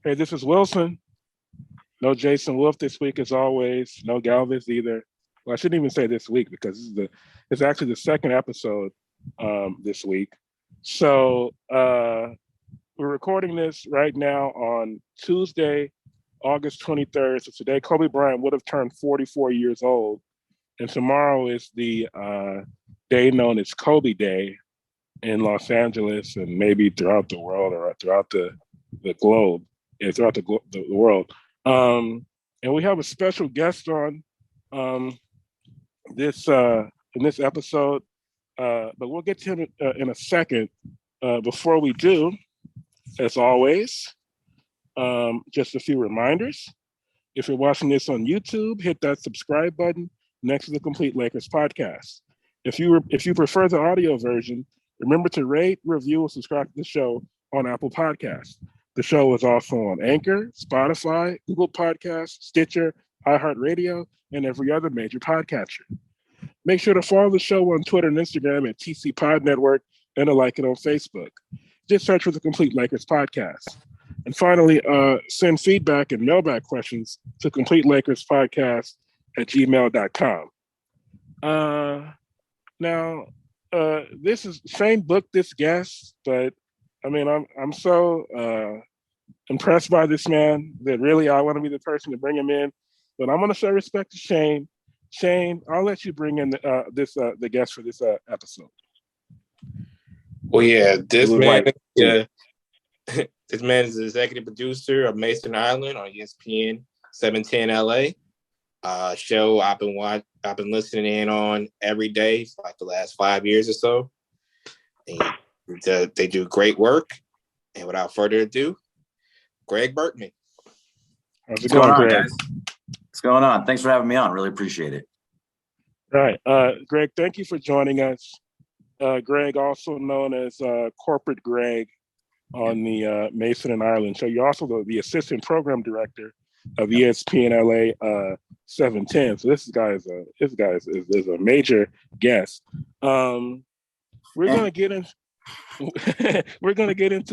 Hey, this is Wilson. No Jason Wolf this week, as always. No Galvez either. Well, I shouldn't even say this week because it's actually the second episode this week. So we're recording this right now on Tuesday, August 23rd. So today, Kobe Bryant would have turned 44 years old, and tomorrow is the day known as Kobe Day in Los Angeles and maybe throughout the world or throughout the globe, throughout the world. And we have a special guest on this in this episode, but we'll get to him in a second. Before we do, as always, just a few reminders. If you're watching this on YouTube, hit that subscribe button next to the Complete Lakers podcast. If you prefer the audio version, remember to rate, review, and subscribe to the show on Apple Podcasts. The show is also on Anchor, Spotify, Google Podcasts, Stitcher, iHeartRadio, and every other major podcatcher. Make sure to follow the show on Twitter and Instagram at TC Pod Network and to like it on Facebook. Just search for the Complete Lakers podcast. And finally, send feedback and mailbag questions to CompleteLakersPodcast@gmail.com. Now, this is Shane booked this guest, but I mean, I'm so impressed by this man that really I want to be the person to bring him in. But I'm going to show respect to Shane. Shane, I'll let you bring in the guest for this episode. Well, yeah, this man is the executive producer of Mason Island on ESPN 710 LA. Show I've been listening in on every day for like the last 5 years or so. And they do great work. And without further ado, Greg Bergman. How's it going on, Greg? Guys? What's going on? Thanks for having me on. Really appreciate it. All right. Greg, thank you for joining us. Greg, also known as Corporate Greg on the Mason and Ireland show. You're also the assistant program director of ESPN LA 710. So this guy is a major guest. We're going to get into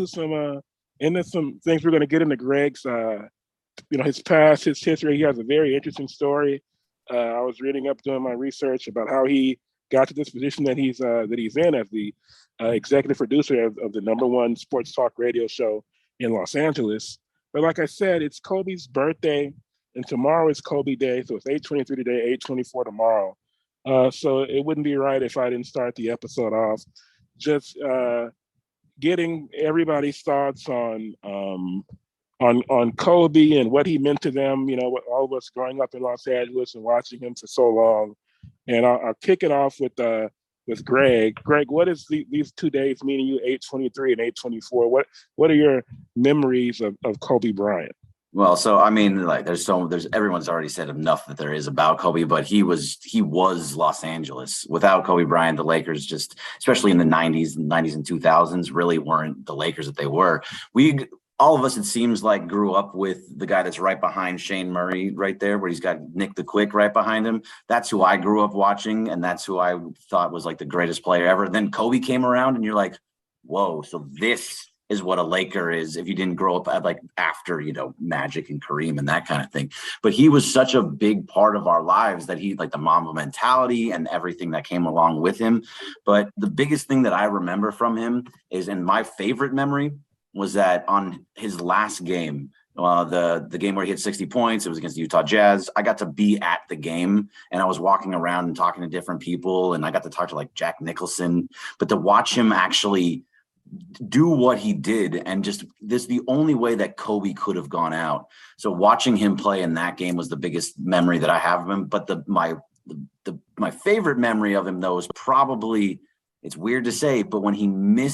some things. We're going to get into Greg's his past, his history. He has a very interesting story. I was reading up, doing my research about how he got to this position that he's in as the executive producer of the #1 sports talk radio show in Los Angeles. But like I said, it's Kobe's birthday, and tomorrow is Kobe Day, so it's 8/23 today, 8/24 tomorrow. So it wouldn't be right if I didn't start the episode off just getting everybody's thoughts on Kobe and what he meant to them. You know, all of us growing up in Los Angeles and watching him for so long. And I'll kick it off with Greg. Greg, what is these 2 days meaning you, 8/23 and 8/24? What are your memories of Kobe Bryant? Well, so I mean, like there's everyone's already said enough that there is about Kobe, but he was Los Angeles. Without Kobe Bryant, the Lakers just, especially in the 90s and 2000s, really weren't the Lakers that they were. All of us, it seems like, grew up with the guy that's right behind Shane Murray right there, where he's got Nick the Quick right behind him. That's who I grew up watching, and that's who I thought was like the greatest player ever. Then Kobe came around, and you're like, whoa, so this is what a Laker is if you didn't grow up at like after, Magic and Kareem and that kind of thing. But he was such a big part of our lives that he, like the Mamba mentality and everything that came along with him. But the biggest thing that I remember from him is, and my favorite memory was that on his last game, the game where he had 60 points, it was against the Utah Jazz. I got to be at the game, and I was walking around and talking to different people, and I got to talk to like Jack Nicholson. But to watch him actually do what he did, and just this, the only way that Kobe could have gone out. So watching him play in that game was the biggest memory that I have of him. But my favorite memory of him, though, is probably, it's weird to say, but when he had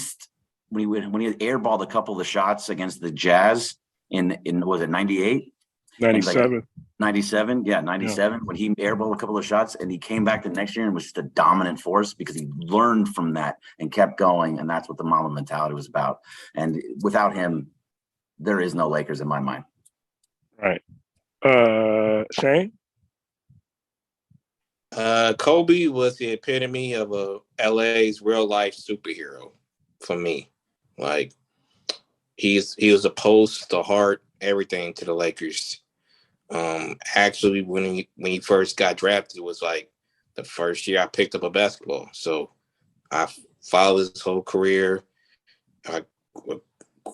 airballed a couple of the shots against the Jazz in was it 98? 97. 97, yeah, 97, when he airballed a couple of shots and he came back the next year and was just a dominant force because he learned from that and kept going, and that's what the Mamba mentality was about. And without him, there is no Lakers in my mind. Right. Shane? Kobe was the epitome of a LA's real life superhero for me. Like he was a post, the heart, everything to the Lakers. Actually, when he first got drafted, it was like the first year I picked up a basketball. So I followed his whole career. I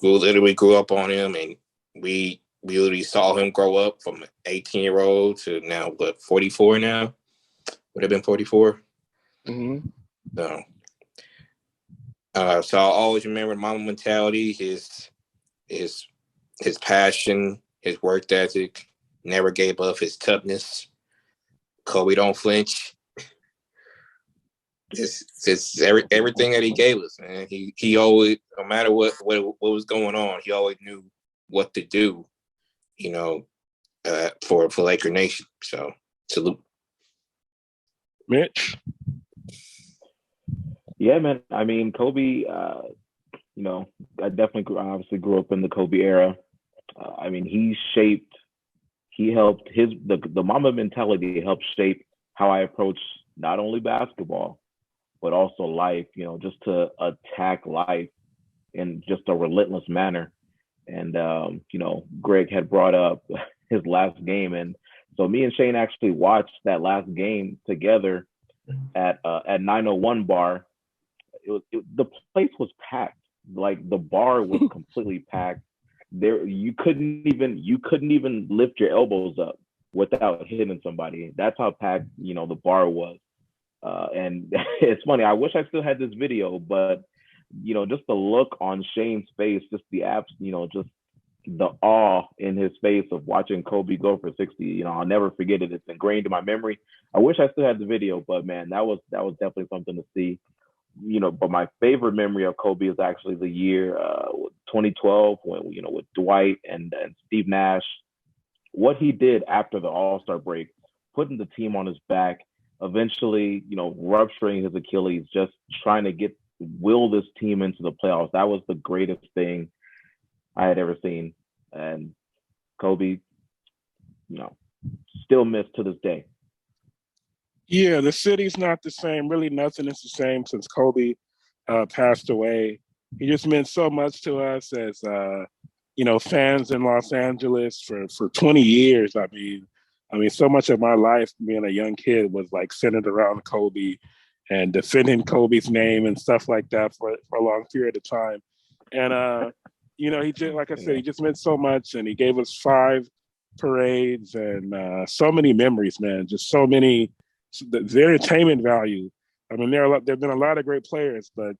literally grew up on him, and we literally saw him grow up from an 18-year-old to now, 44 now? Would have been 44. Mm-hmm. So I'll always remember Mamba mentality, his passion, his work ethic, never gave up, his toughness. Kobe don't flinch. Just everything that he gave us, man. He always, no matter what was going on, he always knew what to do, for Laker Nation. So salute. Mitch? Yeah, man. I mean, Kobe, I definitely obviously grew up in the Kobe era. I mean, he helped the Mamba mentality helped shape how I approach not only basketball, but also life, just to attack life in just a relentless manner. And, Greg had brought up his last game. And so me and Shane actually watched that last game together at 901 bar. The place was packed. Like the bar was completely packed. There, you couldn't even lift your elbows up without hitting somebody. That's how packed, the bar was. And it's funny. I wish I still had this video, but just the look on Shane's face, just the just the awe in his face of watching Kobe go for 60. I'll never forget it. It's ingrained in my memory. I wish I still had the video, but man, that was definitely something to see. But my favorite memory of Kobe is actually the year 2012 when with Dwight and Steve Nash, what he did after the All-Star break, putting the team on his back, eventually rupturing his Achilles, just trying to will this team into the playoffs. That was the greatest thing I had ever seen, and Kobe, still missed to this day. Yeah, the city's not the same. Really, nothing is the same since Kobe passed away. He just meant so much to us as fans in Los Angeles for 20 years. I mean, so much of my life being a young kid was like centered around Kobe and defending Kobe's name and stuff like that for a long period of time. And he just, like I said, he just meant so much, and he gave us 5 parades and so many memories, man. Just so many. The entertainment value. I mean, there've been a lot of great players, but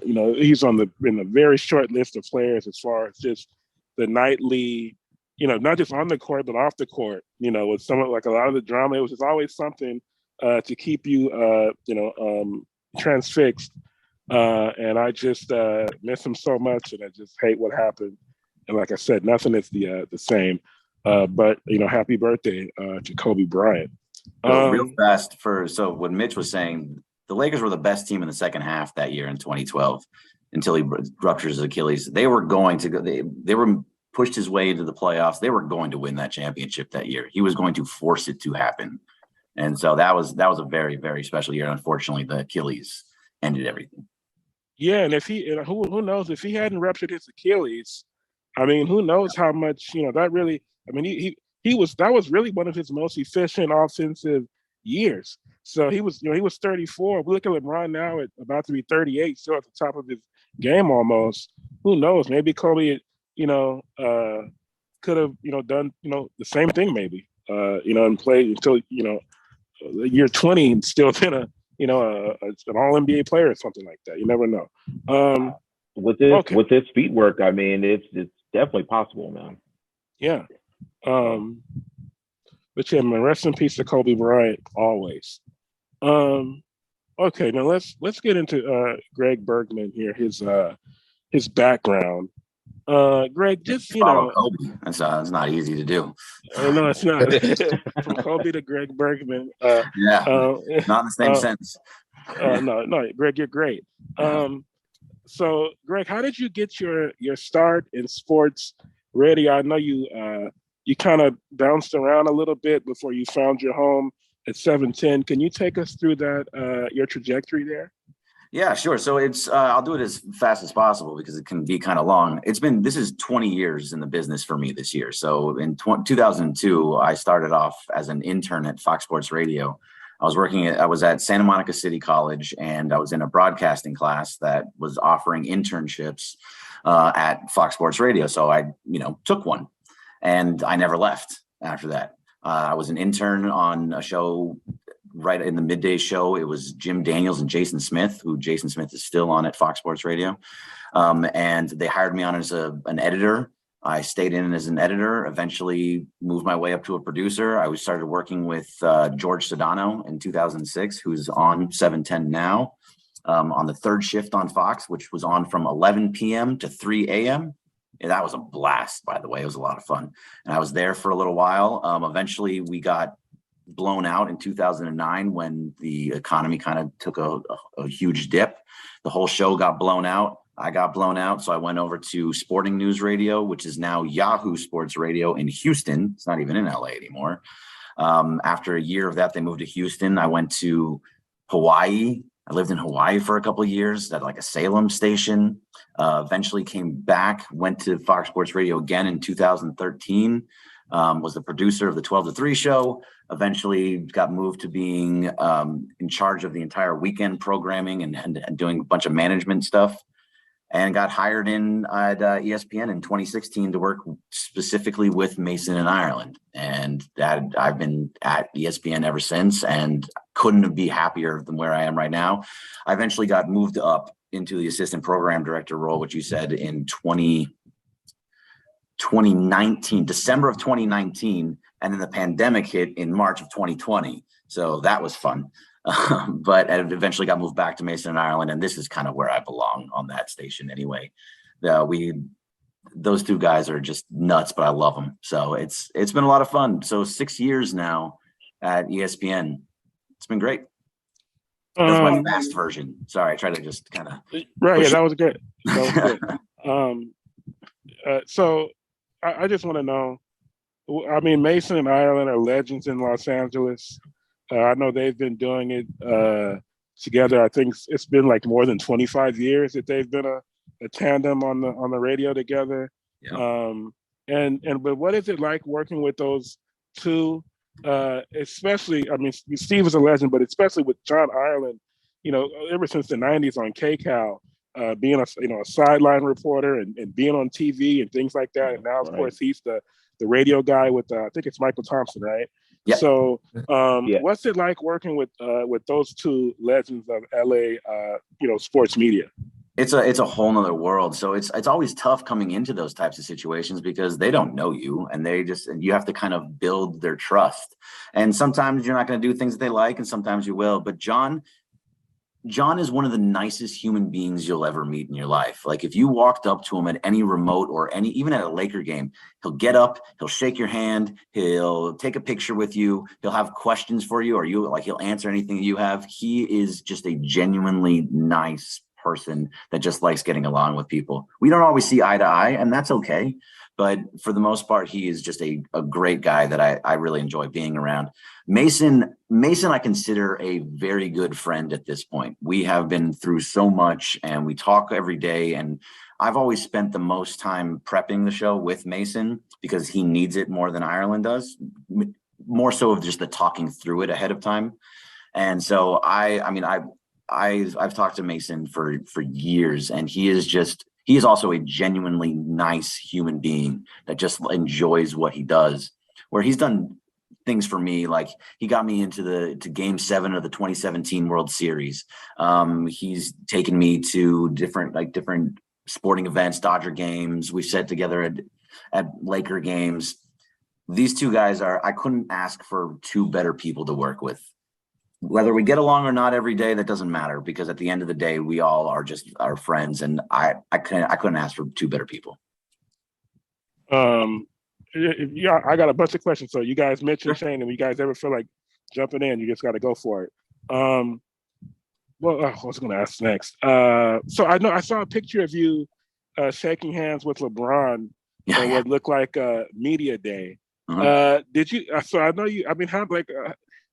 he's in a very short list of players as far as just the nightly, not just on the court but off the court. With some like a lot of the drama, it was just always something to keep you, transfixed. And I just miss him so much, and I just hate what happened. And like I said, nothing is the same. But happy birthday to Kobe Bryant. Real fast so what Mitch was saying, the Lakers were the best team in the second half that year in 2012 until he ruptures his Achilles. They were going to go, they were pushed his way into the playoffs. They were going to win that championship that year. He was going to force it to happen. And so that was a very, very special year. Unfortunately, the Achilles ended everything. Yeah, and who knows if he hadn't ruptured his Achilles, I mean, who knows how much, that really, I mean, that was really one of his most efficient offensive years. So he was 34. We look at LeBron now at about to be 38, still at the top of his game almost. Who knows? Maybe Kobe, could have, done, the same thing maybe, and played until, year 20 and still been an All-NBA player or something like that. You never know. With his feet work, I mean, it's definitely possible, man. Yeah. But yeah, man, rest in peace to Kobe Bryant always. Okay, now let's get into Greg Bergman here, his background. Greg, just follow Kobe. That's not easy to do. No, it's not. From Kobe to Greg Bergman. Not in the same sense. No, Greg, you're great. So, Greg, how did you get your start in sports radio? I know you kind of bounced around a little bit before you found your home at 710. Can you take us through that, your trajectory there? Yeah, sure. So it's I'll do it as fast as possible because it can be kind of long. This is 20 years in the business for me this year. So in 2002, I started off as an intern at Fox Sports Radio. I was at Santa Monica City College, and I was in a broadcasting class that was offering internships at Fox Sports Radio. So I, took one, and I never left after that. I was an intern on a show right in the midday show. It was Jim Daniels and Jason Smith, who Jason Smith is still on at Fox Sports Radio. And they hired me on as an editor. I stayed in as an editor, eventually moved my way up to a producer. I started working with George Sedano in 2006, who's on 710 now, on the third shift on Fox, which was on from 11 p.m. to 3 a.m. And that was a blast, by the way. It was a lot of fun. And I was there for a little while. Eventually, we got blown out in 2009 when the economy kind of took a huge dip. The whole show got blown out. I got blown out. So I went over to Sporting News Radio, which is now Yahoo Sports Radio in Houston. It's not even in LA anymore. After a year of that, they moved to Houston. I went to Hawaii. I lived in Hawaii for a couple of years at like a Salem station. Eventually came back, went to Fox Sports Radio again in 2013. Was the producer of the 12 to 3 show. Eventually got moved to being in charge of the entire weekend programming and doing a bunch of management stuff, and got hired in at ESPN in 2016 to work specifically with Mason in Ireland. And that I've been at ESPN ever since, and couldn't be happier than where I am right now. I eventually got moved up into the assistant program director role, which you said in 2019, December of 2019, and then the pandemic hit in March of 2020. So that was fun. But I eventually got moved back to Mason and Ireland, and this is kind of where I belong on that station anyway. Those two guys are just nuts, but I love them. So it's been a lot of fun. So 6 years now at ESPN. It's been great. That's my fast version. Sorry, I tried to just kind of right. Yeah, that was good. That was good. So I just want to know. I mean, Mason and Ireland are legends in Los Angeles. I know they've been doing it together. I think it's been like more than 25 years that they've been a tandem on the radio together. Yeah. But what is it like working with those two? Especially, I mean, Steve is a legend, but especially with John Ireland. Ever since the '90s on KCAL, being a sideline reporter and being on TV and things like that. And now, of course, he's the radio guy with I think it's Michael Thompson, right? Yeah. So, what's it like working with those two legends of LA, sports media? It's a whole nother world. So it's always tough coming into those types of situations because they don't know you, and you have to kind of build their trust. And sometimes you're not going to do things that they like, and sometimes you will. But John is one of the nicest human beings you'll ever meet in your life. Like if you walked up to him at any remote or even at a Laker game, he'll get up, he'll shake your hand, he'll take a picture with you, he'll have questions for you, or he'll answer anything you have. He is just a genuinely nice person that just likes getting along with people. We don't always see eye to eye, and that's okay. But for the most part, he is just a great guy that I really enjoy being around. Mason, I consider a very good friend at this point. We have been through so much, and we talk every day. And I've always spent the most time prepping the show with Mason because he needs it more than Ireland does, more so of just the talking through it ahead of time. And so I've talked to Mason for years, and he is also a genuinely nice human being that just enjoys what he does. Where he's done things for me, like he got me into Game 7 of the 2017 World Series. He's taken me to different sporting events, Dodger games. We've sat together at Laker games. These two guys I couldn't ask for two better people to work with. Whether we get along or not every day, that doesn't matter, because at the end of the day, we all are just our friends, and I couldn't ask for two better people. Yeah, I got a bunch of questions. So you guys mentioned Shane, and you guys ever feel like jumping in, you just got to go for it. Well, I was going to ask next. So I saw a picture of you shaking hands with LeBron at what looked like a media day. Did you? So I know you. I mean,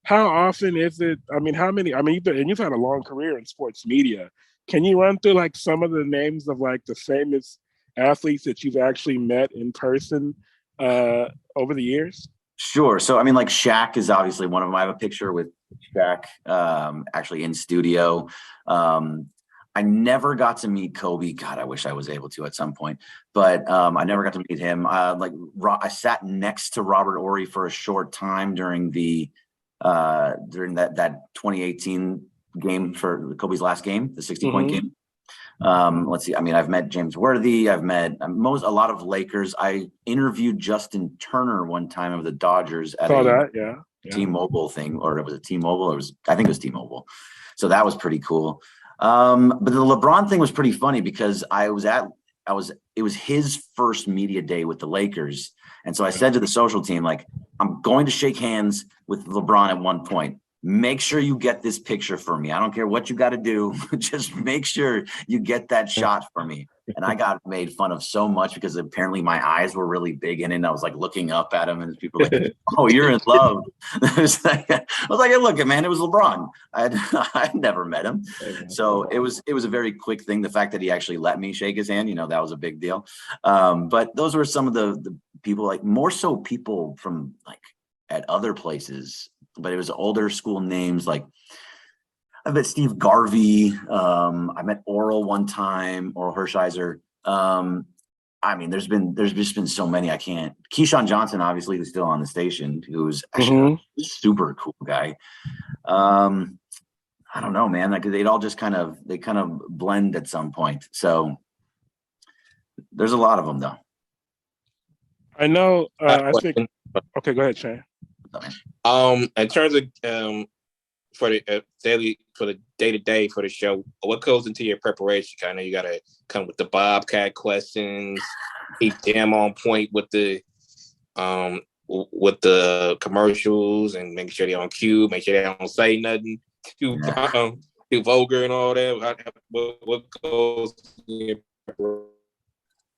how often is it? I mean, how many? I mean, you've had a long career in sports media. Can you run through like some of the names of like the famous athletes that you've actually met in person over the years? Sure. So I mean, like Shaq is obviously one of them. I have a picture with Shaq actually in studio. I never got to meet Kobe. God, I wish I was able to at some point, but I never got to meet him. I sat next to Robert Horry for a short time during that 2018 game for Kobe's last game, the 60-point game. Let's see. I mean, I've met James Worthy. I've met a lot of Lakers. I interviewed Justin Turner one time of the Dodgers at T-Mobile thing, or it was a T-Mobile. I think it was T-Mobile. So that was pretty cool. But the LeBron thing was pretty funny because it was his first media day with the Lakers. And so I said to the social team, like, I'm going to shake hands with LeBron at one point. Make sure you get this picture for me. I don't care what you got to do. Just make sure you get that shot for me. And I got made fun of so much because apparently my eyes were really big in it. And I was like looking up at him and people were like, oh, you're in love. I was like, hey, look, man, it was LeBron. I'd never met him. So it was a very quick thing. The fact that he actually let me shake his hand, that was a big deal. But those were some of the people, like more so people from like at other places, but it was older school names. Like I met Steve Garvey. I met Oral one time, Oral Hershiser. I mean, there's just been so many. I can't. Keyshawn Johnson, obviously, who's still on the station, who's actually a super cool guy. I don't know, man. Like they'd all just kind of blend at some point. So there's a lot of them, though. I know. I think. Okay, go ahead, Shane. In terms of for the day-to-day for the show, what goes into your preparation? I know you gotta come with the Bobcat questions, keep them on point with the commercials, and make sure they're on cue, make sure they don't say nothing too vulgar and all that. What goes in your preparation?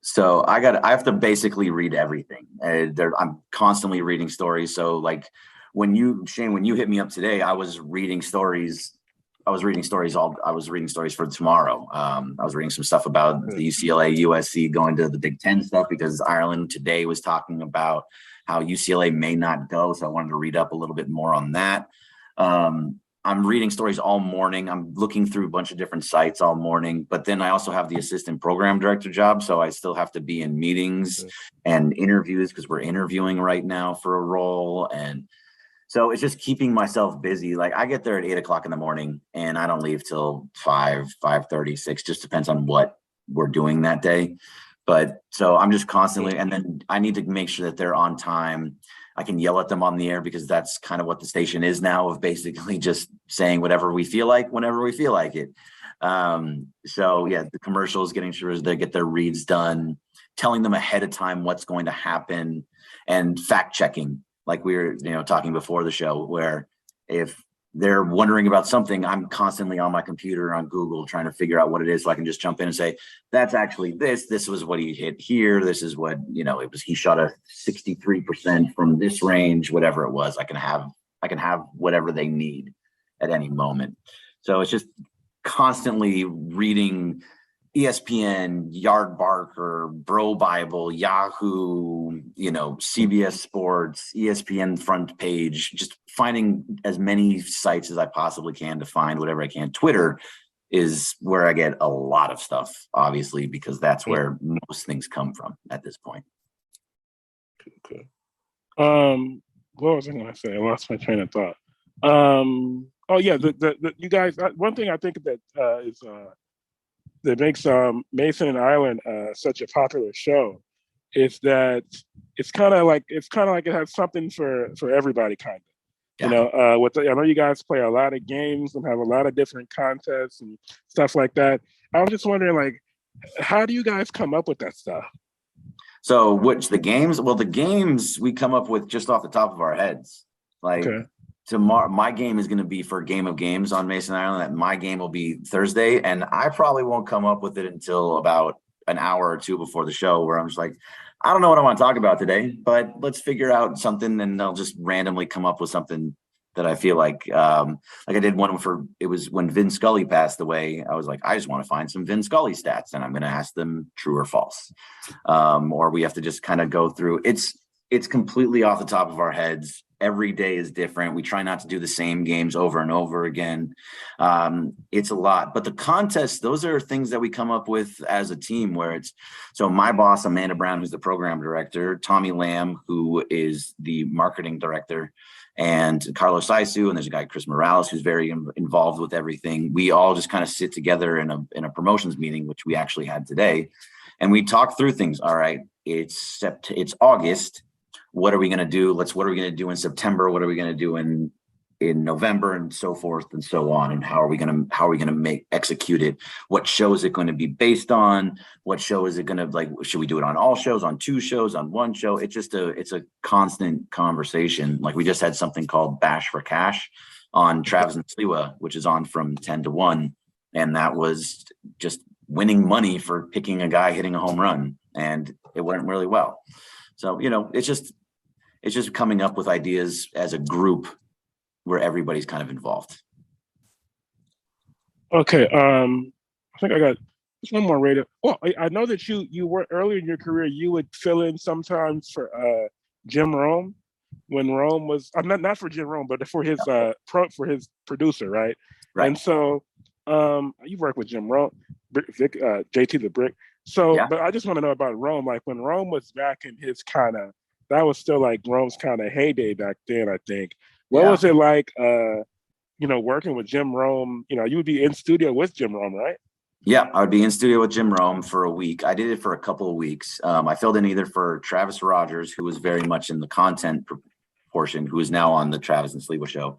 So I have to basically read everything. I'm constantly reading stories. So like when you hit me up today, I was reading stories. I was reading stories for tomorrow. I was reading some stuff about the UCLA, USC going to the Big Ten stuff because Ireland today was talking about how UCLA may not go. So I wanted to read up a little bit more on that. I'm reading stories all morning. I'm looking through a bunch of different sites all morning, but then I also have the assistant program director job. So I still have to be in meetings and interviews because we're interviewing right now for a role. And so it's just keeping myself busy. Like I get there at 8:00 in the morning and I don't leave till 5:30, 6, just depends on what we're doing that day. But so I'm just constantly, and then I need to make sure that they're on time. I can yell at them on the air because that's kind of what the station is now, of basically just saying whatever we feel like, whenever we feel like it. So yeah, the commercials, getting sure they get their reads done, telling them ahead of time what's going to happen, and fact checking. Like we were, talking before the show, where if they're wondering about something, I'm constantly on my computer on Google trying to figure out what it is, so I can just jump in and say, that's actually this was what he hit here. This is what, it was. He shot a 63% from this range, whatever it was. I can have whatever they need at any moment. So it's just constantly reading ESPN, Yardbarker, Bro Bible, Yahoo, CBS Sports, ESPN front page, just finding as many sites as I possibly can to find whatever I can. Twitter is where I get a lot of stuff, obviously, because that's where most things come from at this point. Okay. What was I going to say? I lost my train of thought. Oh yeah, the you guys. One thing I think that is that makes Mason and Island such a popular show is that it's kind of like it has something for everybody, kind of. Yeah. I know you guys play a lot of games and have a lot of different contests and stuff like that. I was just wondering, like, how do you guys come up with that stuff? So, the games? Well, the games we come up with just off the top of our heads. Like tomorrow, my game is going to be for Game of Games on Mason Island. And my game will be Thursday, and I probably won't come up with it until about an hour or two before the show, where I'm just like, I don't know what I want to talk about today, but let's figure out something, and I'll just randomly come up with something that I feel like I did one it was when Vin Scully passed away. I was like, I just want to find some Vin Scully stats and I'm going to ask them true or false. Or we have to just kind of go through. It's completely off the top of our heads. Every day is different. We try not to do the same games over and over again. It's a lot, but the contests, those are things that we come up with as a team where so my boss, Amanda Brown, who's the program director, Tommy Lamb, who is the marketing director, and Carlos Saisu, and there's a guy, Chris Morales, who's very involved with everything. We all just kind of sit together in a promotions meeting, which we actually had today. And we talk through things. All right, it's August. What are we going to do? What are we going to do in September? What are we going to do in November, and so forth and so on? And how are we going to execute it? What show is it going to be based on? What show is it going to should we do it on all shows, on 2 shows, on 1 show? It's just it's a constant conversation. Like we just had something called Bash for Cash on Travis and Sliwa, which is on from 10 to 1. And that was just winning money for picking a guy hitting a home run. And it went really well. So, it's just coming up with ideas as a group where everybody's kind of involved. Okay. I think I got just one more radio. Well, I know that you were earlier in your career, you would fill in sometimes for Jim Rome when Rome was not for Jim Rome, but for his for his producer, right? Right. And so you worked with Jim Rome, Vic, JT the Brick. So, yeah. But I just want to know about Rome. Like when Rome was back in his that was still like Rome's kind of heyday back then, I think. What was it like, working with Jim Rome? You would be in studio with Jim Rome, right? Yeah, I would be in studio with Jim Rome for a week. I did it for a couple of weeks. I filled in either for Travis Rogers, who was very much in the content portion, who is now on the Travis and Sliwa show.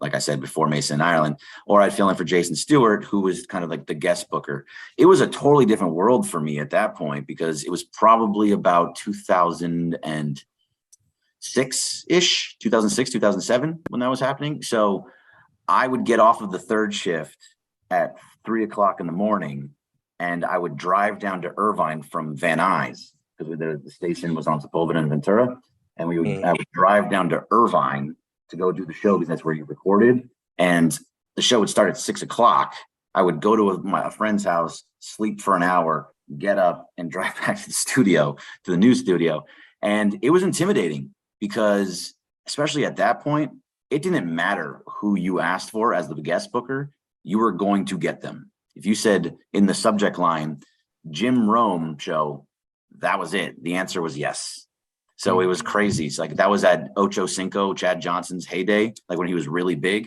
Like I said before, Mason in Ireland, or I'd fill in for Jason Stewart, who was kind of like the guest booker. It was a totally different world for me at that point because it was probably about 2006-ish, 2006, 2007 when that was happening. So I would get off of the 3rd shift at 3:00 in the morning and I would drive down to Irvine from Van Nuys because the station was on Sepulveda and Ventura. And I would drive down to Irvine to go do the show because that's where you recorded. And the show would start at 6:00. I would go to a friend's house, sleep for an hour, get up and drive back to the studio, to the new studio. And it was intimidating because, especially at that point, it didn't matter who you asked for as the guest booker, you were going to get them. If you said in the subject line, Jim Rome show, that was it. The answer was yes. So it was crazy. It's like that was at Ocho Cinco, Chad Johnson's heyday, like when he was really big.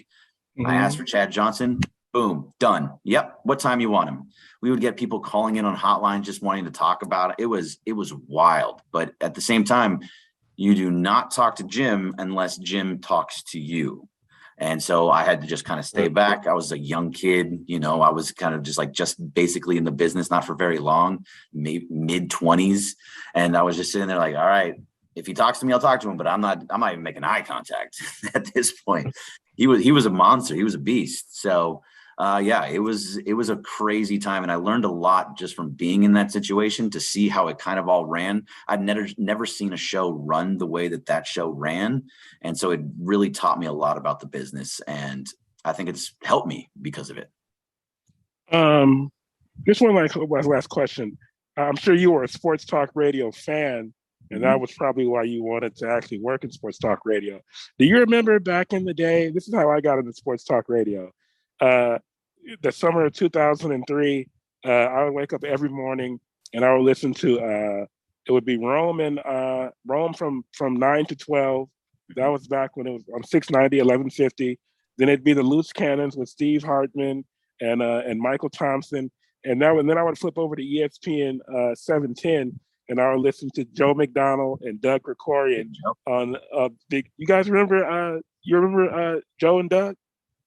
Mm-hmm. I asked for Chad Johnson, boom, done. Yep. What time you want him? We would get people calling in on hotlines just wanting to talk about it. It was wild. But at the same time, you do not talk to Jim unless Jim talks to you. And so I had to just kind of stay back. I was a young kid, I was kind of just basically in the business, not for very long, maybe mid-20s. And I was just sitting there like, all right, if he talks to me, I'll talk to him, but I'm not even making eye contact at this point. He was a monster. He was a beast. So it was a crazy time. And I learned a lot just from being in that situation to see how it kind of all ran. I'd never seen a show run the way that show ran. And so it really taught me a lot about the business. And I think it's helped me because of it. Just one last question. I'm sure you were a sports talk radio fan. And that was probably why you wanted to actually work in sports talk radio. Do you remember back in the day, this is how I got into sports talk radio. The summer of 2003, I would wake up every morning and I would listen to, it would be Rome from 9 to 12. That was back when it was on 690, 1150. Then it'd be the Loose Cannons with Steve Hartman and Michael Thompson. And then I would flip over to ESPN 710. And I would listen to Joe McDonald and Doug Krikorian on big. You guys remember? You remember Joe and Doug?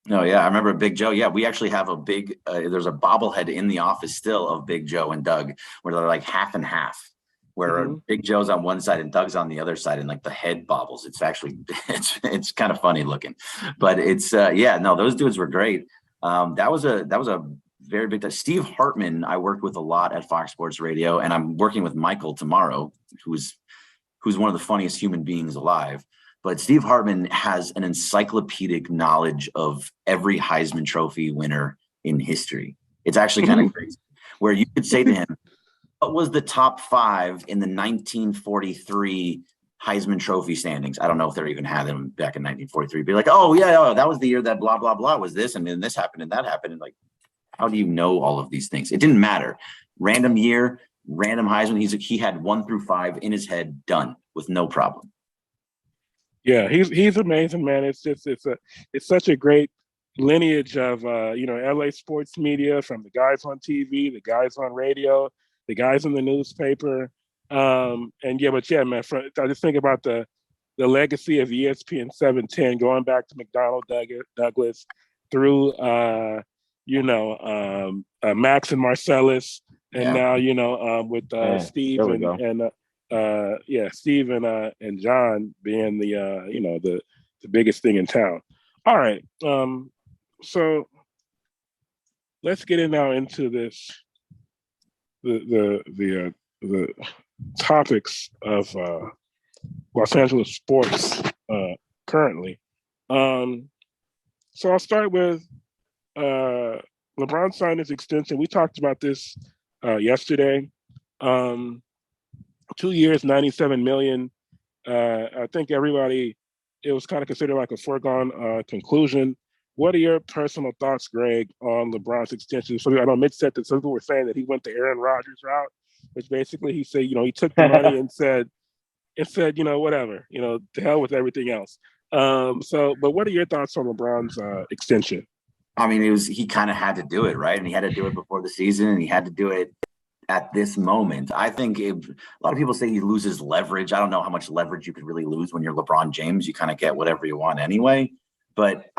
No, yeah, I remember Big Joe. Yeah, we actually have a big. There's a bobblehead in the office still of Big Joe and Doug, where they're like half and half. Where Big Joe's on one side and Doug's on the other side, and like the head bobbles. It's actually it's kind of funny looking, but it's those dudes were great. That was a very big time. Steve Hartman, I worked with a lot at Fox Sports Radio, and I'm working with Michael tomorrow, who's one of the funniest human beings alive. but Steve Hartman has an encyclopedic knowledge of every Heisman Trophy winner in history. It's actually kind of crazy, where you could say to him, what was the top 5 in the 1943 Heisman Trophy standings? I don't know if they even had them back in 1943. Be like, oh, yeah, that was the year that blah, blah, blah was this, and then this happened and that happened. And like, how do you know all of these things? It didn't matter. Random year, random Heisman. He had 1 through 5 in his head, done with no problem. Yeah, he's amazing, man. It's such a great lineage of LA sports media, from the guys on TV, the guys on radio, the guys in the newspaper. Man, I just think about the legacy of ESPN 710 going back to McDonnell Douglas through Max and Marcellus, and now with Steve Steve and John being the biggest thing in town. All right, so let's get in now into this the topics of Los Angeles sports currently. So I'll start with LeBron signed his extension. We talked about this yesterday. 2 years, $97 million. I think it was kind of considered like a foregone conclusion. What are your personal thoughts, Greg, on LeBron's extension? So I know Mitch said that some people were saying that he went the Aaron Rodgers route, which basically he said, he took the money and said, whatever, to hell with everything else. But what are your thoughts on LeBron's extension? I mean, he kind of had to do it, right? And he had to do it before the season, and he had to do it at this moment. I think a lot of people say he loses leverage. I don't know how much leverage you could really lose when you're LeBron James. You kind of get whatever you want anyway. But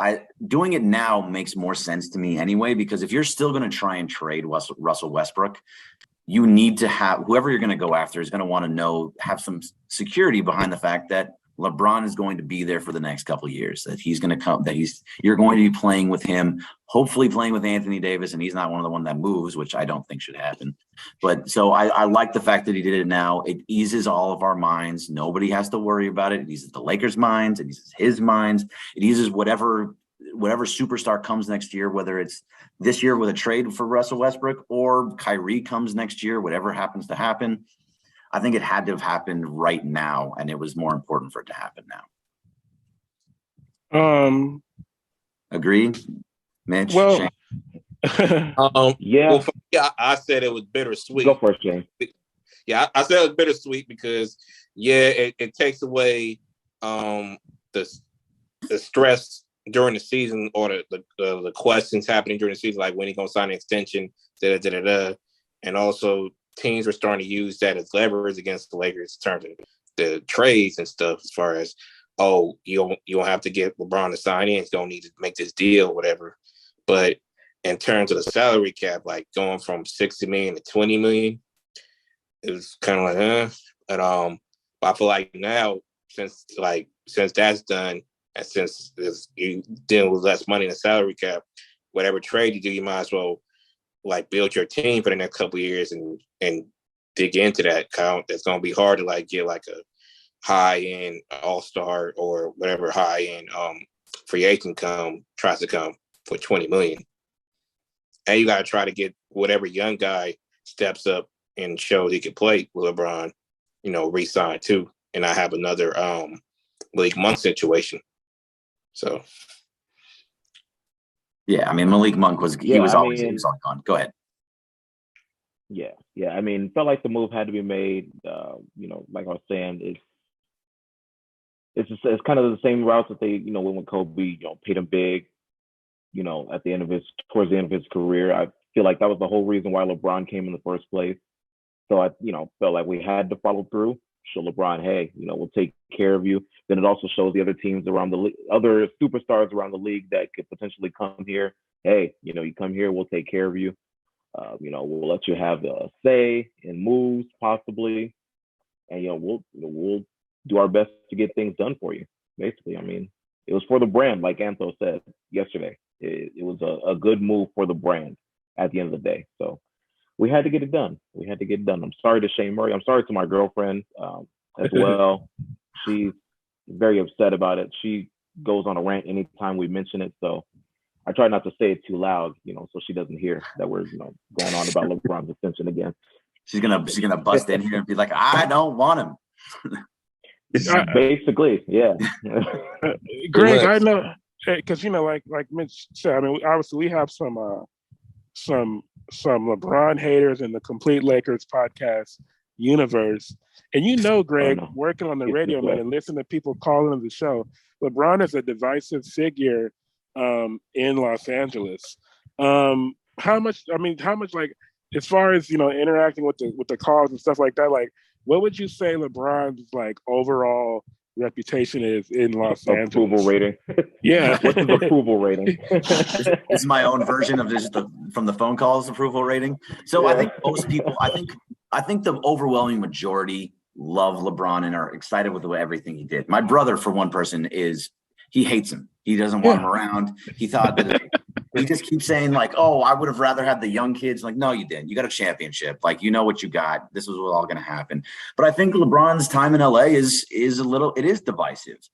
doing it now makes more sense to me anyway, because if you're still going to try and trade Russell Westbrook, you need to have whoever you're going to go after is going to have some security behind the fact that LeBron is going to be there for the next couple of years, that he's going to come, you're going to be playing with him, hopefully playing with Anthony Davis, and he's not one of the one that moves, which I don't think should happen. But so I like the fact that he did it now. It eases all of our minds. Nobody has to worry about it. It eases the Lakers' minds. It eases his minds. It eases whatever superstar comes next year, whether it's this year with a trade for Russell Westbrook or Kyrie comes next year, whatever happens to happen. I think it had to have happened right now, and it was more important for it to happen now. Agree, Mitch? Well, yeah. Well, I said it was bittersweet. Go for it, Shane. Yeah, I said it was bittersweet because it takes away the stress during the season, or the questions happening during the season, like when he's gonna sign an extension, and also teams were starting to use that as leverage against the Lakers in terms of the trades and stuff, as far as, you don't have to get LeBron to sign in, you don't need to make this deal, whatever. But in terms of the salary cap, like going from 60 million to 20 million, it was kind of like, but I feel like now, since that's done, and since you dealing with less money in the salary cap, whatever trade you do, you might as well like build your team for the next couple of years and dig into that count. That's going to be hard to like get like a high end all-star or whatever high end free agent tries to come for 20 million. And you got to try to get whatever young guy steps up and shows he can play with LeBron, re-sign too, and I have another Malik Monk situation. So. Yeah, I mean, Malik Monk was always gone. Go ahead. Yeah. I mean, felt like the move had to be made. Like I was saying, it's kind of the same route that they, went with Kobe, paid him big, towards the end of his career. I feel like that was the whole reason why LeBron came in the first place. So I, felt like we had to follow through, show LeBron, hey, we'll take care of you. Then it also shows the other teams around the league, other superstars around the league that could potentially come here. Hey, you come here, we'll take care of you. We'll let you have a say in moves possibly, and we'll do our best to get things done for you. Basically, I mean, it was for the brand, like Anto said yesterday. It was a good move for the brand at the end of the day. So we had to get it done. I'm sorry to Shane Murray. I'm sorry to my girlfriend as well. She's very upset about it. She goes on a rant anytime we mention it. So I try not to say it too loud, so she doesn't hear that we're, going on about LeBron's ascension again. She's gonna bust in here and be like, I don't want him. Basically, yeah. Greg, I know, because like Mitch said, I mean, obviously we have some LeBron haters in the Complete Lakers podcast universe, and Greg, working on the radio, man, and listening to people calling on the show, LeBron is a divisive figure in Los Angeles. How much, like, as far as interacting with the calls and stuff like that, like, what would you say LeBron's like overall reputation is in Los Angeles? Approval rating. Yeah. What's his approval rating? This is my own version of just from the phone calls approval rating. So yeah. I think most people, I think the overwhelming majority love LeBron and are excited with everything he did. My brother, for one person, he hates him. He doesn't want him around. He thought that he just keeps saying like, "Oh, I would have rather had the young kids." Like, no, you didn't. You got a championship. Like, you know what you got. This was all going to happen. But I think LeBron's time in LA is divisive.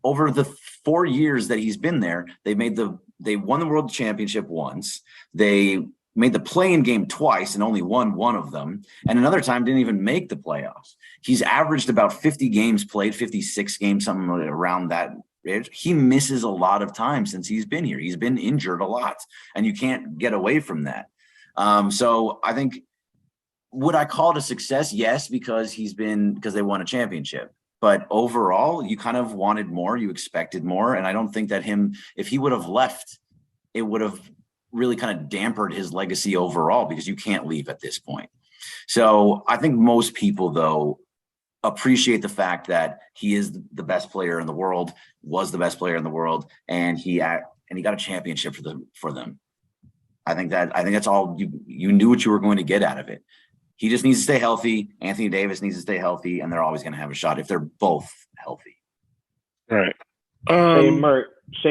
Over the 4 years that he's been there, they won the world championship once. They made the play-in game twice and only won one of them. And another time didn't even make the playoffs. He's averaged about 50 games played, 56 games, something around that. He misses a lot of time since he's been here. He's been injured a lot, and you can't get away from that. So I think, would I call it a success? Yes, because they won a championship. But overall, you kind of wanted more, you expected more. And I don't think that if he would have left, it would have really kind of dampened his legacy overall, because you can't leave at this point. So I think most people, though, appreciate the fact that he is the best player in the world, was the best player in the world, and he got a championship for them. I think that's all you knew what you were going to get out of it. He just needs to stay healthy. Anthony Davis needs to stay healthy, and they're always going to have a shot if they're both healthy. Right. Shane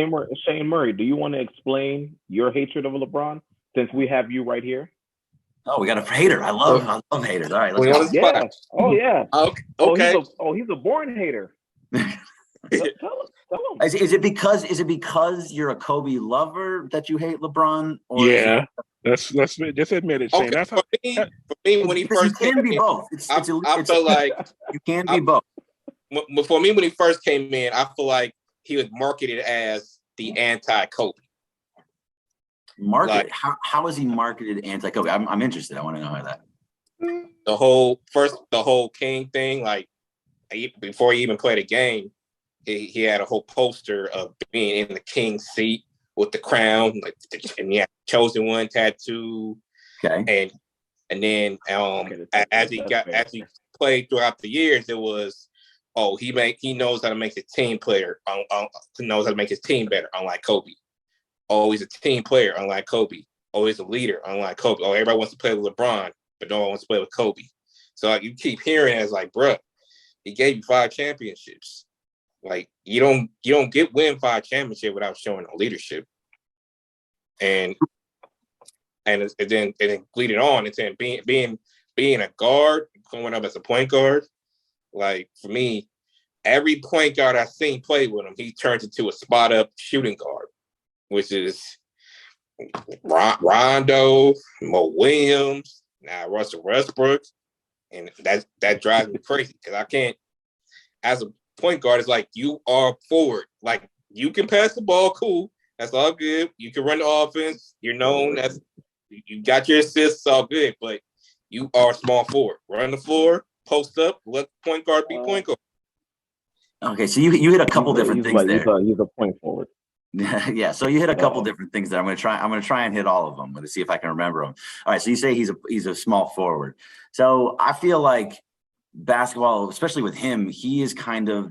Murray, do you want to explain your hatred of LeBron, since we have you right here? Oh, we got a hater. I love haters. All right, let's go. Yeah. Oh, yeah. Okay. He's a born hater. Tell him. Is it because you're a Kobe lover that you hate LeBron? Or yeah, let's just admit it, Shane. Okay. That's for me, when he first came in, both. I feel like you can be both. For me, when he first came in, I feel like he was marketed as the anti-Kobe. How is he marketed anti-Kobe? I'm interested. I want to know how that. The whole King thing, like before he even played a game, he had a whole poster of being in the King's seat with the crown, and he had chosen one tattoo. Okay. And then as he played throughout the years, it was, he knows how to make his team player. He knows how to make his team better, unlike Kobe. Always a team player, unlike Kobe. Always a leader, unlike Kobe. Oh, everybody wants to play with LeBron, but no one wants to play with Kobe. So you keep hearing it as like, bruh, he gave you 5 championships. Like, you don't win 5 championships without showing no leadership. And then leading on and saying being a guard, going up as a point guard. Like, for me, every point guard I've seen play with him, he turns into a spot up shooting guard, which is Rondo, Mo Williams, now Russell Westbrook. And that drives me crazy, because I can't, as a point guard, it's like, you are forward. Like, you can pass the ball, cool. That's all good. You can run the offense. You're known as, you got your assists, all good. But you are a small forward. Run the floor, post up, let point guard be point guard. Okay, so you hit a couple different things there. He's a point forward. Yeah, so you hit a couple different things there. I'm gonna try and hit all of them. I'm gonna see if I can remember them. All right, so you say he's a small forward. So I feel like basketball, especially with him, he is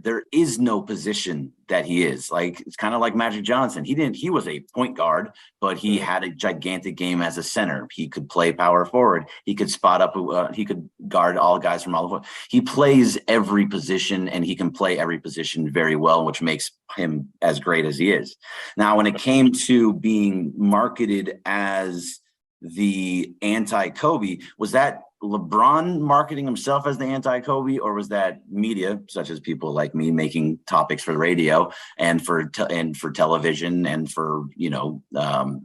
there is no position that he is. Like, it's kind of like Magic Johnson. He was a point guard, but he had a gigantic game as a center. He could play power forward. He could spot up. He could guard all guys from all over. He plays every position, and he can play every position very well, which makes him as great as he is. Now, when it came to being marketed as the anti-Kobe, was that LeBron marketing himself as the anti-Kobe, or was that media, such as people like me, making topics for the radio and for television and for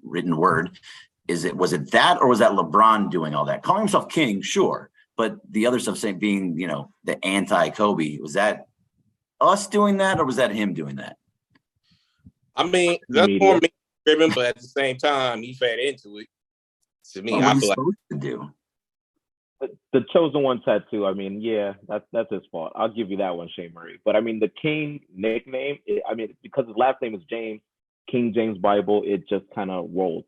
written word? Was it that, or was that LeBron doing all that, calling himself king? Sure, but the other stuff saying being the anti-Kobe, was that us doing that, or was that him doing that? I mean, that's more me driven, but at the same time, he fed into it. To me, I feel supposed to do. The chosen one tattoo. I mean, yeah, that's his fault. I'll give you that one, Shane Murray. But I mean, the King nickname. Because his last name is James, King James Bible, it just kind of rolled.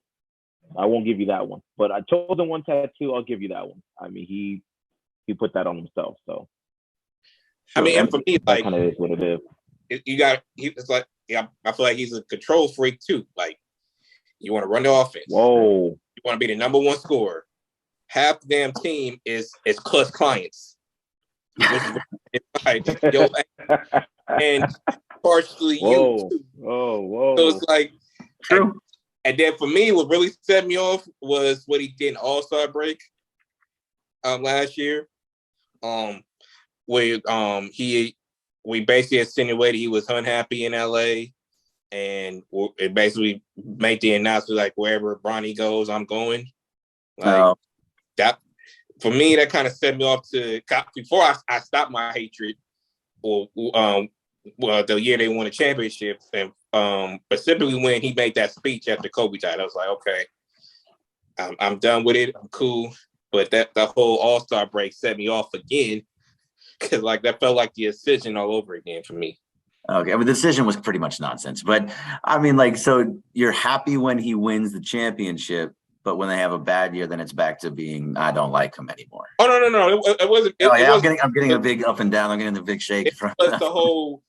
I won't give you that one. But a chosen one tattoo, I'll give you that one. I mean, he put that on himself. So. Sure, I mean, and for me, like, kind of is what it is. It's like, yeah, I feel like he's a control freak too. Like, you want to run the offense. Whoa. You want to be the number one scorer. Half the damn team is plus clients. And partially you too. Whoa. So it's like, true. And then for me, what really set me off was what he did in All-Star break last year. Where we basically insinuated he was unhappy in LA, and it basically made the announcement like, wherever Bronny goes, I'm going. Like that for me, that kind of set me off to before I stopped my hatred. Well, the year they won a championship, and specifically when he made that speech after Kobe died, I was like, okay, I'm done with it. I'm cool. But that whole All-Star break set me off again. Because like that felt like the decision all over again for me. Okay, the decision was pretty much nonsense. But I mean, like, so you're happy when he wins the championship, but when they have a bad year, then it's back to being, I don't like him anymore. Oh no, it wasn't. I'm getting a big up and down. I'm getting the big shake. But the whole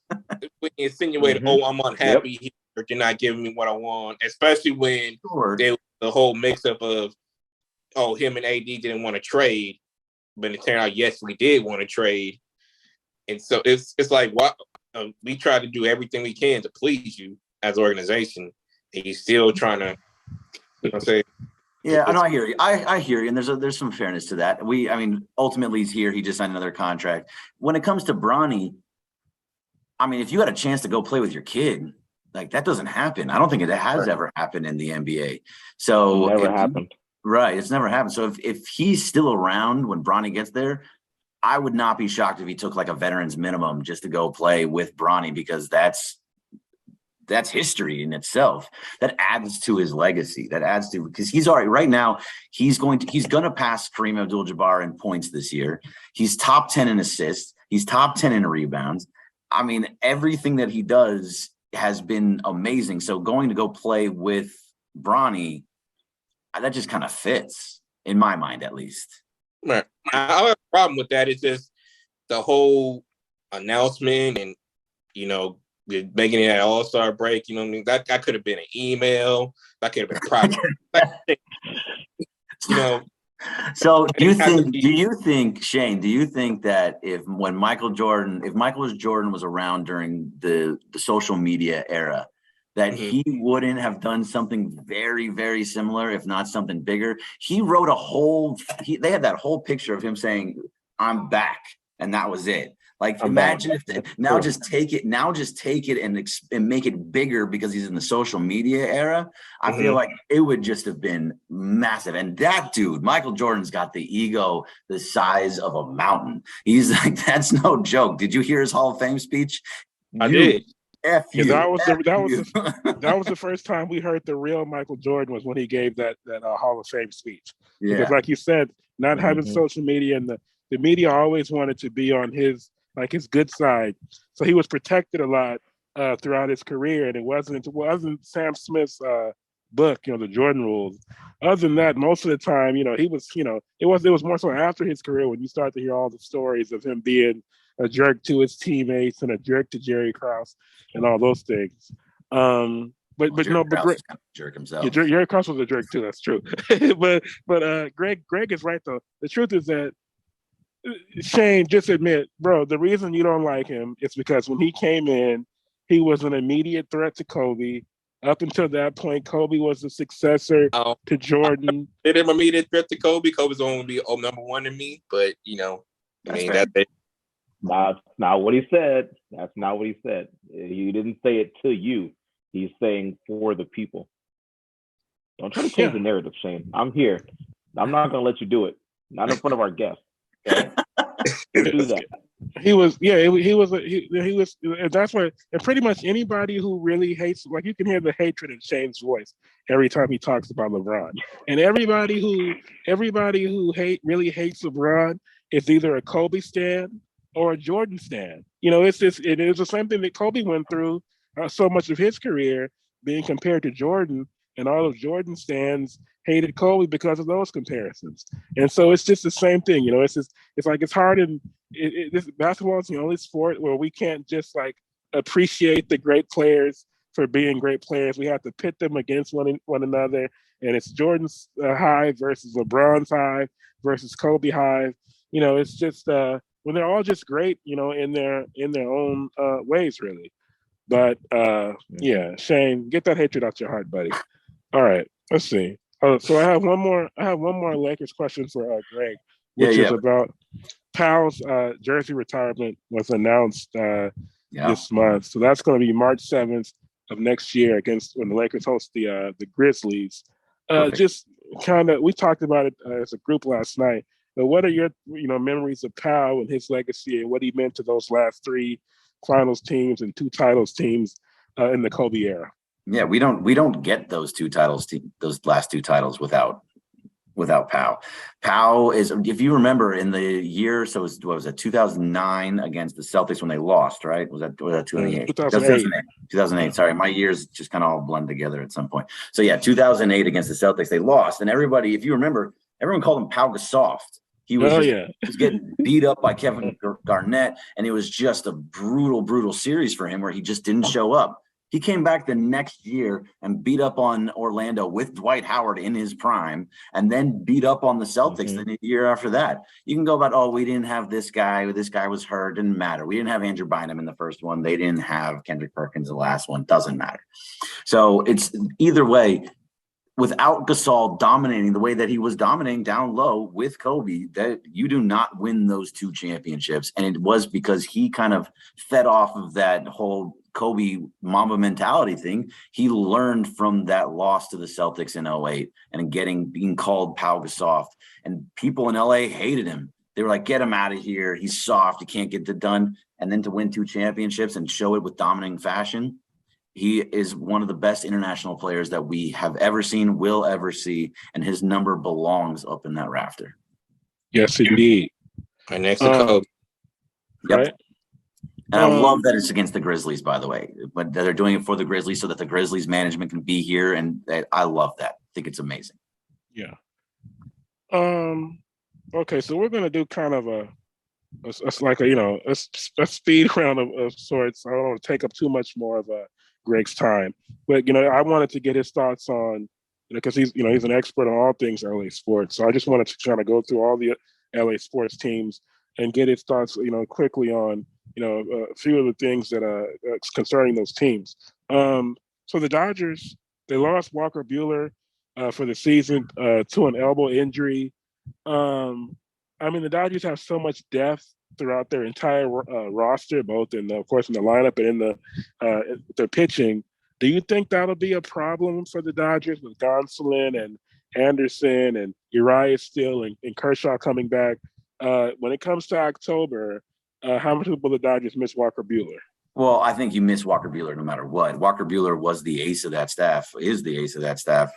when you insinuated, I'm unhappy here. You're not giving me what I want, especially when the whole mix-up of, him and AD didn't want to trade. But it turned out, yes, we did want to trade. And so it's like, we try to do everything we can to please you as an organization. And you're still trying to, say. Yeah, I know. I hear you. I hear you. And there's some fairness to that. Ultimately he's here. He just signed another contract. When it comes to Bronny, I mean, if you had a chance to go play with your kid, like that doesn't happen. I don't think it has ever happened in the NBA. So never happened. Right. It's never happened. So if he's still around when Bronny gets there, I would not be shocked if he took like a veteran's minimum just to go play with Bronny, because that's history in itself. That adds to his legacy. Because he's already right now, he's going to pass Kareem Abdul-Jabbar in points this year. He's top 10 in assists. He's top 10 in rebounds. I mean, everything that he does has been amazing. So going to go play with Bronny, that just kind of fits in my mind, at least. Right. I have a problem with that. It's just the whole announcement and, making it an All-Star break. You know what I mean? That could have been an email. That could have been private. So do you think, Shane, that when Michael Jordan was around during the social media era, that he wouldn't have done something very, very similar, if not something bigger? He wrote they had that whole picture of him saying, "I'm back," and that was it. Like, imagine if just take it and make it bigger because he's in the social media era. I feel like it would just have been massive. And that dude, Michael Jordan's got the ego the size of a mountain. He's like, that's no joke. Did you hear his Hall of Fame speech? I did. That was the first time we heard the real Michael Jordan, was when he gave that Hall of Fame speech. Yeah. Because like you said, not having social media, and the media always wanted to be on his good side. So he was protected a lot throughout his career. And it wasn't Sam Smith's book, the Jordan Rules. Other than that, most of the time, he was, it was more so after his career when you start to hear all the stories of him being a jerk to his teammates and a jerk to Jerry Krause and all those things. Jerk himself. Yeah, Jerry Krause was a jerk too. That's true. but Greg is right though. The truth is that, Shane, just admit, bro, the reason you don't like him is because when he came in, he was an immediate threat to Kobe. Up until that point, Kobe was the successor to Jordan. They didn't want me to threat to Kobe. Kobe's going to be number one to me, but that's it. That's not what he said. That's not what he said. He didn't say it to you. He's saying for the people. Don't try to change the narrative, Shane. I'm here. I'm not going to let you do it. Not in front of our guests. Okay? Do that. He was, and that's why, and pretty much anybody who really hates, like you can hear the hatred in Shane's voice every time he talks about LeBron. And everybody who really hates LeBron is either a Kobe stan or a Jordan stan. It's the same thing that Kobe went through so much of his career being compared to Jordan, and all of Jordan stans hated Kobe because of those comparisons. And so it's just the same thing, it's like it's hard, and this basketball is the only sport where we can't just like appreciate the great players for being great players. We have to pit them against one another, and it's Jordan's high versus LeBron's high versus Kobe high. It's just when they're all just great, in their own ways, really. But Shane, get that hatred out your heart, buddy. All right, let's see. So I have one more Lakers question for Greg, which is about Powell's jersey retirement was announced this month. So that's going to be March 7th of next year when the Lakers host the Grizzlies. Just kind of, we talked about it as a group last night. But what are your memories of Powell and his legacy, and what he meant to those last 3 finals teams and 2 titles teams in the Kobe era? Yeah, we don't get those 2 titles, those last 2 titles without Powell. Powell is, if you remember, in the year, so it was 2009 against the Celtics when they lost, right? Was that 2008? 2008. Sorry, my years just kind of all blend together at some point. So yeah, 2008 against the Celtics, they lost, and everybody, if you remember, everyone called him Pau Gasol. He was he was getting beat up by Kevin Garnett, and it was just a brutal series for him where he just didn't show up. He came back the next year and beat up on Orlando with Dwight Howard in his prime, and then beat up on the Celtics the year after that. You can go about, we didn't have this guy. This guy was hurt. Didn't matter. We didn't have Andrew Bynum in the first one. They didn't have Kendrick Perkins the last one. Doesn't matter. So it's either way. Without Gasol dominating the way that he was dominating down low with Kobe, that you do not win those 2 championships. And it was because he kind of fed off of that whole Kobe Mamba mentality thing. He learned from that loss to the Celtics in 2008 and being called Pau Gasol. And people in LA hated him. They were like, get him out of here. He's soft. He can't get it done. And then to win 2 championships and show it with dominating fashion. He is one of the best international players that we have ever seen, will ever see, and his number belongs up in that rafter. Yes, indeed. Right next to Kobe. Yep. Right. And I love that it's against the Grizzlies, by the way, but they're doing it for the Grizzlies so that the Grizzlies management can be here, and I love that. I think it's amazing. Yeah. Okay, so we're gonna do kind of a speed round of sorts. I don't want to take up too much more of Greg's time, but I wanted to get his thoughts on, because he's an expert on all things LA sports. So I just wanted to kind of go through all the LA sports teams and get his thoughts, quickly on, a few of the things that concerning those teams. So the Dodgers, they lost Walker Buehler for the season to an elbow injury. The Dodgers have so much depth throughout their entire roster, both of course in the lineup and in their pitching. Do you think that'll be a problem for the Dodgers with Gonsolin and Anderson and Urias Steele and Kershaw coming back? When it comes to October, how much will the Dodgers miss Walker Buehler? Well, I think you miss Walker Buehler no matter what. Walker Buehler was the ace of that staff, is the ace of that staff.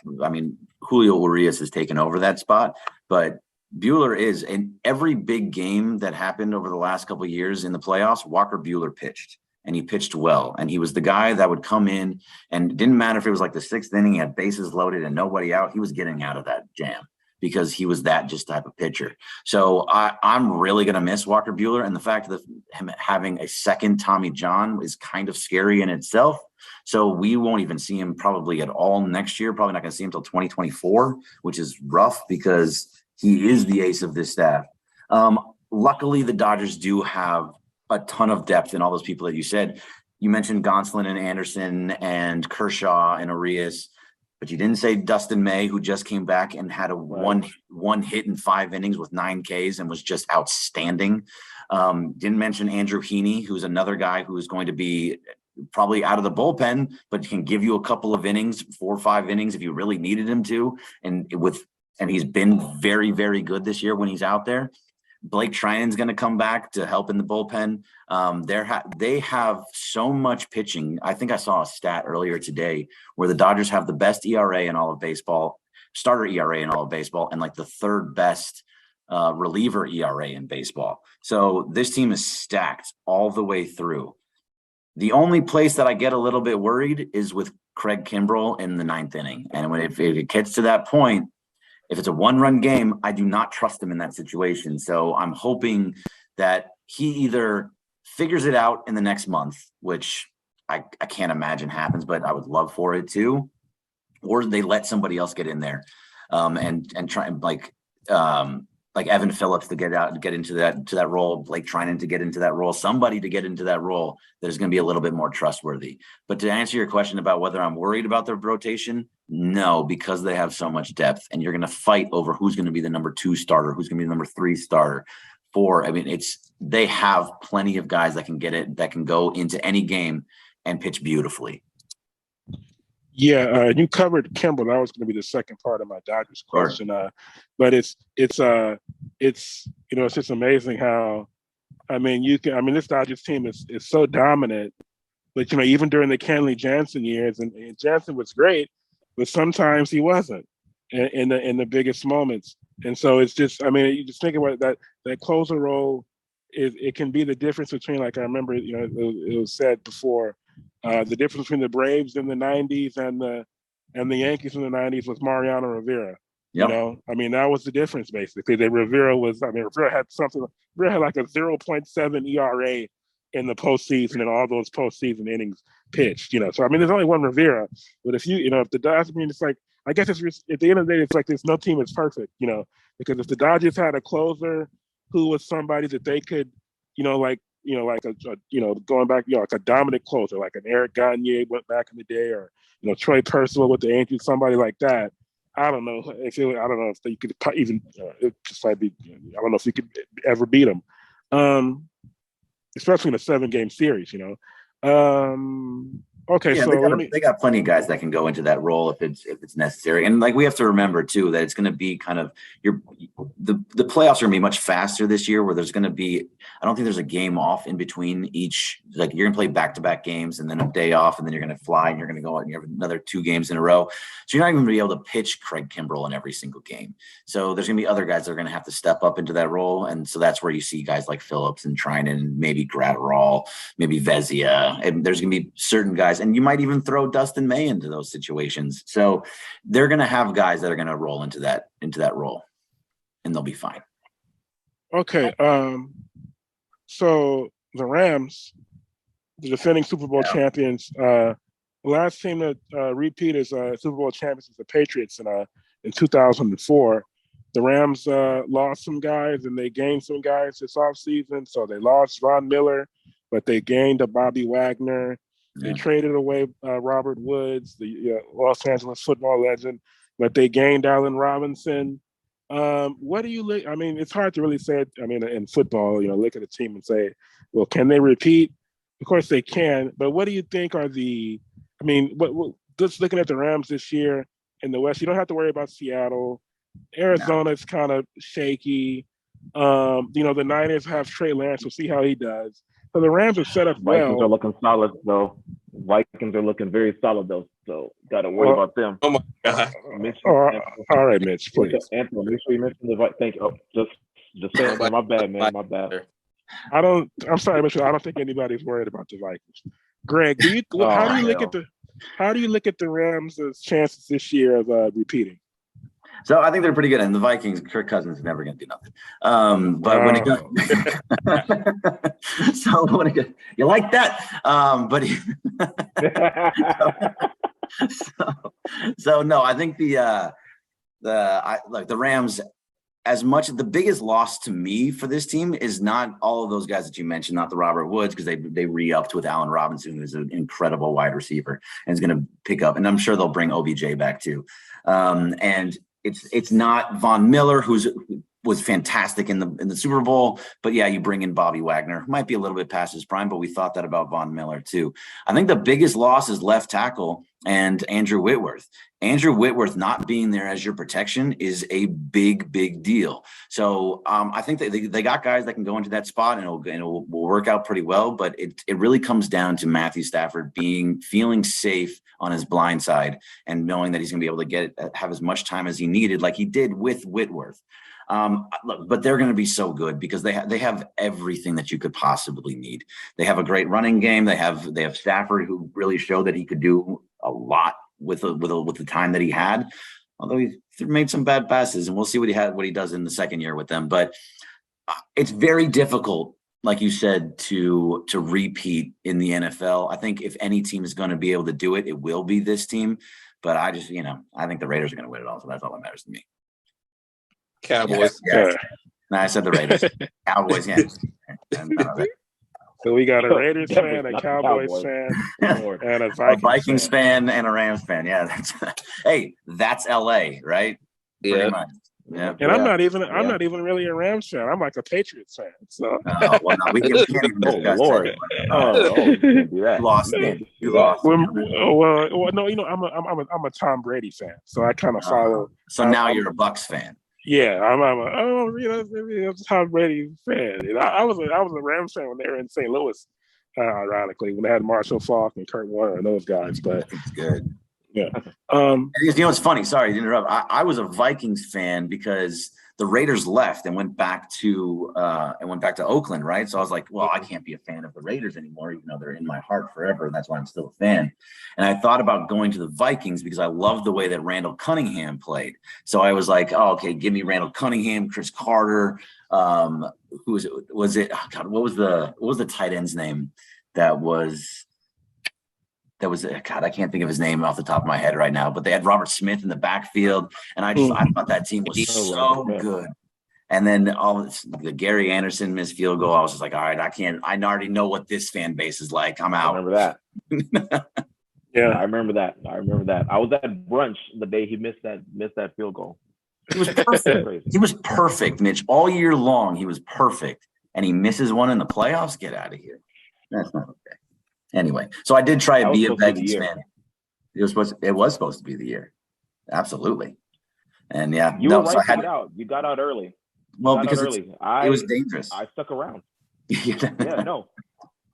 Julio Urias has taken over that spot, but Buehler is, in every big game that happened over the last couple of years in the playoffs, Walker Buehler pitched, and he pitched well. And he was the guy that would come in, and it didn't matter if it was like the 6th inning, he had bases loaded and nobody out. He was getting out of that jam because he was that just type of pitcher. So I'm really going to miss Walker Buehler. And the fact that him having a second Tommy John is kind of scary in itself. So we won't even see him probably at all next year. Probably not going to see him until 2024, which is rough because he is the ace of this staff. Luckily, the Dodgers do have a ton of depth in all those people that you said. You mentioned Gonsolin and Anderson and Kershaw and Arias, but you didn't say Dustin May, who just came back and had a one hit in 5 innings with 9 Ks and was just outstanding. Didn't mention Andrew Heaney, who's another guy who is going to be probably out of the bullpen, but can give you a couple of innings, 4 or 5 innings if you really needed him to. And he's been very, very good this year when he's out there. Blake Treinen's going to come back to help in the bullpen. They have so much pitching. I think I saw a stat earlier today where the Dodgers have the best ERA in all of baseball, starter ERA in all of baseball, and like the 3rd best reliever ERA in baseball. So this team is stacked all the way through. The only place that I get a little bit worried is with Craig Kimbrell in the 9th inning. And if it gets to that point, if it's a 1-run game, I do not trust him in that situation. So I'm hoping that he either figures it out in the next month, which I can't imagine happens, but I would love for it to, or they let somebody else get in there and try and like Evan Phillips to get into that role, Blake Treinen to get into that role, somebody to get into that role that is going to be a little bit more trustworthy. But to answer your question about whether I'm worried about their rotation, no, because they have so much depth, and you're going to fight over who's going to be the number 2 starter, who's going to be the number 3 starter. 4. I mean, they have plenty of guys that can get it, that can go into any game and pitch beautifully. Yeah, you covered Kimbrel. That was going to be the second part of my Dodgers question. Sure. But it's just amazing how, this Dodgers team is so dominant. But even during the Kenley Jansen years, and Jansen was great, but sometimes he wasn't in the biggest moments. And so it's just, you just think about that closer role. It can be the difference between, like I remember, it was said before. The difference between the Braves in the 90s and the Yankees in the 90s was Mariano Rivera. Yep. That was the difference basically. Rivera had like a 0.7 ERA in the postseason and all those postseason innings pitched. So there's only one Rivera, but if if the Dodgers, it's like, I guess it's at the end of the day, it's like there's no team is perfect. Because if the Dodgers had a closer who was somebody that they could, going back, like a dominant closer, like an Eric Gagne went back in the day, or Troy Percival with the Angels, somebody like that. I don't know if you could even. It just might be. I don't know if you could ever beat them, especially in a 7-game series. Okay, yeah, so they got plenty of guys that can go into that role if it's necessary, and like we have to remember too that it's going to be kind of the playoffs are going to be much faster this year, where there's going to be, I don't think there's a game off in between each. Like you're going to play back-to-back games and then a day off, and then you're going to fly and you're going to go out and you have another 2 games in a row. So you're not even going to be able to pitch Craig Kimbrell in every single game. So there's going to be other guys that are going to have to step up into that role, and so that's where you see guys like Phillips and Treinen, maybe Gratterall, maybe Vezia, and there's going to be certain guys. And you might even throw Dustin May into those situations. So they're going to have guys that are going to roll into that role, and they'll be fine. Okay. So the Rams, the defending Super Bowl champions, the last team that repeat as Super Bowl champions is the Patriots in 2004. The Rams lost some guys and they gained some guys this offseason. So they lost Von Miller, but they gained a Bobby Wagner. They traded away Robert Woods, the Los Angeles football legend, but they gained Allen Robinson. What do you look? It's hard to really say it. In football, look at a team and say, well, can they repeat? Of course they can, but what do you think are just looking at the Rams this year in the West, you don't have to worry about Seattle. Arizona is kind of shaky. The Niners have Trey Lance. We'll see how he does. So the Rams are set up well. Vikings are looking solid, though. Vikings are looking very solid, though. So got to worry about them. Oh, my God. All right, Mitch, please. Anthony, make sure you mention the Vikings. Thank you. Oh, just saying, my bad, man. My bad. I'm sorry, Mitch. I don't think anybody's worried about the Vikings. Greg, how do you look at the Rams' chances this year of repeating? So I think they're pretty good. And the Vikings, Kirk Cousins is never going to do nothing. But when it goes, you like that? So no, I think the Rams as much the biggest loss to me for this team is not all of those guys that you mentioned, not the Robert Woods, because they re-upped with Allen Robinson, who's an incredible wide receiver and is going to pick up. And I'm sure they'll bring OBJ back too. And it's not Von Miller, was fantastic in the Super Bowl, but yeah, you bring in Bobby Wagner, might be a little bit past his prime, but we thought that about Von Miller too. I think the biggest loss is left tackle and Andrew Whitworth. Andrew Whitworth not being there as your protection is a big deal. So I think that they got guys that can go into that spot and it'll work out pretty well, but it really comes down to Matthew Stafford feeling safe on his blind side and knowing that he's gonna be able to have as much time as he needed, like he did with Whitworth. Look, but they're going to be so good because they have everything that you could possibly need. They have a great running game. They have Stafford, who really showed that he could do a lot with the time that he had. Although he made some bad passes, and we'll see what he does in the second year with them. But it's very difficult, like you said, to repeat in the NFL. I think if any team is going to be able to do it, it will be this team. But I think the Raiders are going to win it all. So that's all that matters to me. Cowboys. Yeah. No, I said the Raiders. Cowboys, yeah. So we got a Raiders fan, a Cowboys fan, and a Vikings fan and a Rams fan. Yeah, that's LA, right? Yeah. Pretty much. Yeah. And I'm not even really a Rams fan. I'm like a Patriots fan. So we can't even discuss Lord. You lost it. You lost. Well, no, I'm a Tom Brady fan, so I kind of follow. So now you're a Bucs fan. Yeah, I'm a Tom Brady fan. I was a Rams fan when they were in St. Louis, ironically, when they had Marshall Faulk and Kurt Warner and those guys. But it's good. Yeah. It's funny. Sorry to interrupt. I was a Vikings fan because the Raiders left and went back to Oakland, right? So I was like, well, I can't be a fan of the Raiders anymore, even though they're in my heart forever, and that's why I'm still a fan. And I thought about going to the Vikings because I loved the way that Randall Cunningham played. So I was like, oh, okay, give me Randall Cunningham, Chris Carter. Who was it? Was it? Oh God, what was the tight end's name? That was God, I can't think of his name off the top of my head right now, but they had Robert Smith in the backfield, and I thought that team was so good. And then the Gary Anderson missed field goal. I was just like, all right, I already know what this fan base is like. I'm out. I remember that. Yeah, I remember that. I was at brunch the day he missed that field goal. He was perfect. He was perfect, Mitch. All year long, he was perfect, and he misses one in the playoffs. Get out of here. That's not okay. Anyway, so I did try to be a Vikings fan. It was supposed to be the year. Absolutely. And yeah, you were right to get out. You got out early. Well, because it was dangerous. I stuck around. Yeah, no.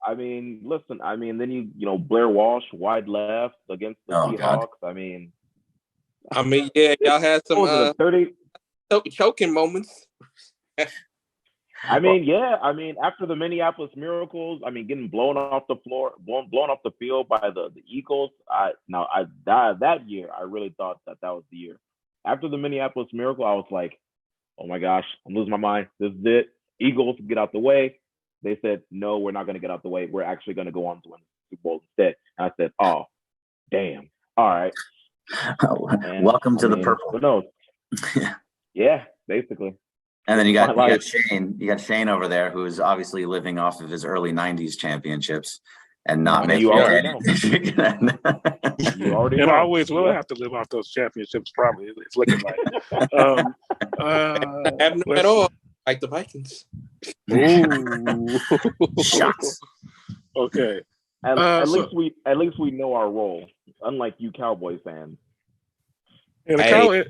I mean, listen, then Blair Walsh, wide left against the Seahawks. God. Yeah, y'all had some 30 choking moments. After the Minneapolis Miracles, getting blown off the floor, blown off the field by the Eagles. That year, I really thought that was the year. After the Minneapolis Miracle, I was like, oh my gosh, I'm losing my mind. This is it. Eagles, get out the way. They said, no, we're not going to get out the way. We're actually going to go on to win the Super Bowl instead. And I said, oh, damn. All right. Welcome to the purple. Who knows? Yeah, basically. And then you got Shane. You got Shane over there, who's obviously living off of his early '90s championships and not making anything. You already know. Always will have to live off those championships. Probably it's looking like. Have no at all, like the Vikings. Ooh. Shots. Okay. At least we know our role, unlike you Cowboys fans. Yeah,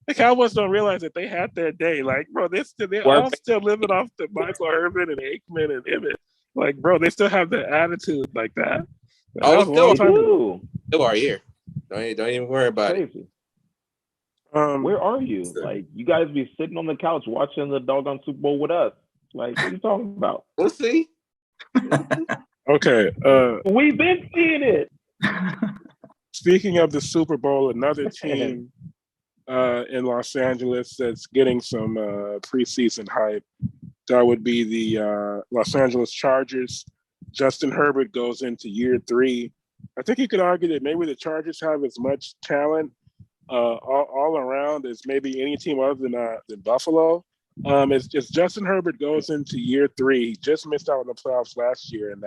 the Cowboys don't realize that they had their day. Like, bro, they're all still living off the Michael Herbert and Aikman and Emmett. Like, bro, they still have the attitude like that. Still our year. Don't even worry about it. Where are you? Like, you guys be sitting on the couch watching the doggone Super Bowl with us. Like, what are you talking about? We'll see. Okay. We've been seeing it. Speaking of the Super Bowl, another team in Los Angeles that's getting some preseason hype, that would be the Los Angeles Chargers. Justin Herbert goes into year 3. I think you could argue that maybe the Chargers have as much talent all around as maybe any team other than Buffalo. It's just Justin Herbert goes into year 3. He just missed out on the playoffs last year. And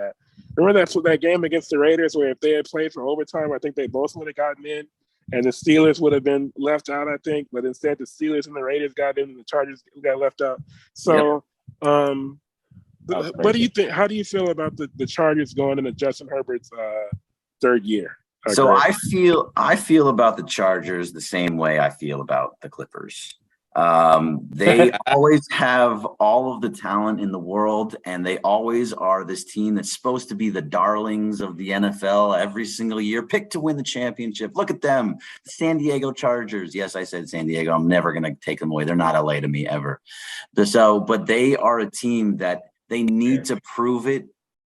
remember that game against the Raiders where if they had played for overtime, I think they both would have gotten in, and the Steelers would have been left out, I think. But instead, the Steelers and the Raiders got in, and the Chargers got left out. So, what do you think? How do you feel about the Chargers going into Justin Herbert's third year? So Greg? I feel about the Chargers the same way I feel about the Clippers. They always have all of the talent in the world, and they always are this team that's supposed to be the darlings of the NFL every single year, picked to win the championship. Look at them, the San Diego Chargers. Yes, I said San Diego. I'm never going to take them away. They're not LA to me ever. But they are a team that they need to prove it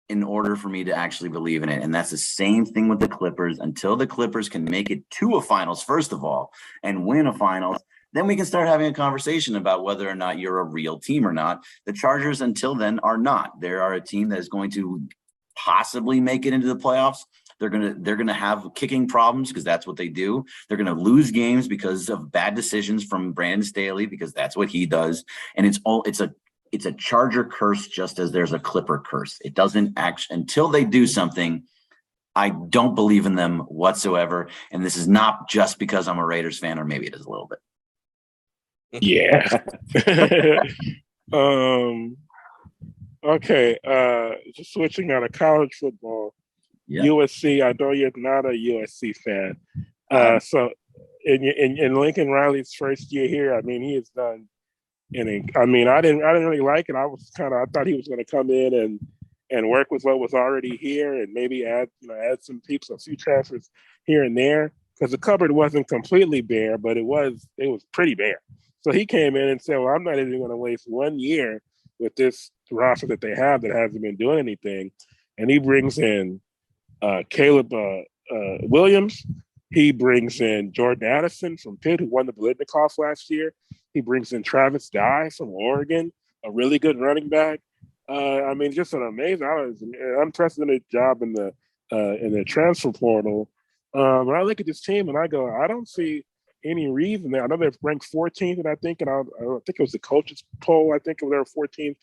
in order for me to actually believe in it. And that's the same thing with the Clippers. Until the Clippers can make it to a finals, first of all, and win a finals, then we can start having a conversation about whether or not you're a real team or not. The Chargers, until then, are not. They are a team that is going to possibly make it into the playoffs. They're gonna have kicking problems because that's what they do. They're gonna lose games because of bad decisions from Brandon Staley, because that's what he does. And it's a Charger curse, just as there's a Clipper curse. It doesn't actually, until they do something, I don't believe in them whatsoever. And this is not just because I'm a Raiders fan, or maybe it is a little bit. Yeah. Okay. Just switching out of college football. Yeah. USC. I know you're not a USC fan. So in Lincoln Riley's first year here, I mean, he has done. I didn't really like it. I thought he was going to come in and work with what was already here, and maybe add some people, a few transfers here and there, because the cupboard wasn't completely bare, but it was pretty bare. So he came in and said, well, I'm not even going to waste 1 year with this roster that they have that hasn't been doing anything. And he brings in Caleb Williams. He brings in Jordan Addison from Pitt, who won the Biletnikoff last year. He brings in Travis Dye from Oregon, a really good running back. Just an amazing, unprecedented job in the transfer portal. When I look at this team and I go, I don't see any reason there. I know they're ranked 14th, and I think it was the coaches poll. I think they were 14th.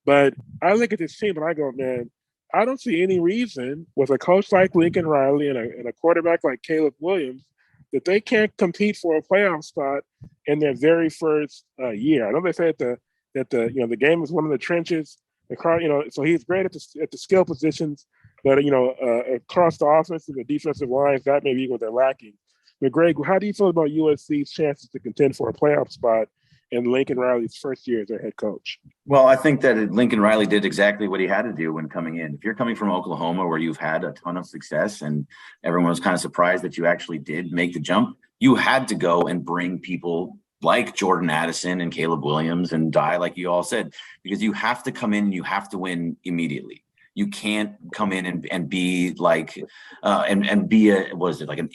But I look at this team and I go, man, I don't see any reason with a coach like Lincoln Riley and a quarterback like Caleb Williams that they can't compete for a playoff spot in their very first year. I know they say that the game is one of the trenches. So he's great at the skill positions, but across the offensive and defensive lines, that may be what they're lacking. But Greg, how do you feel about USC's chances to contend for a playoff spot in Lincoln Riley's first year as their head coach? Well, I think that Lincoln Riley did exactly what he had to do when coming in. If you're coming from Oklahoma, where you've had a ton of success and everyone was kind of surprised that you actually did make the jump, you had to go and bring people like Jordan Addison and Caleb Williams and Dye, like you all said, because you have to come in and you have to win immediately. You can't come in and be like and be an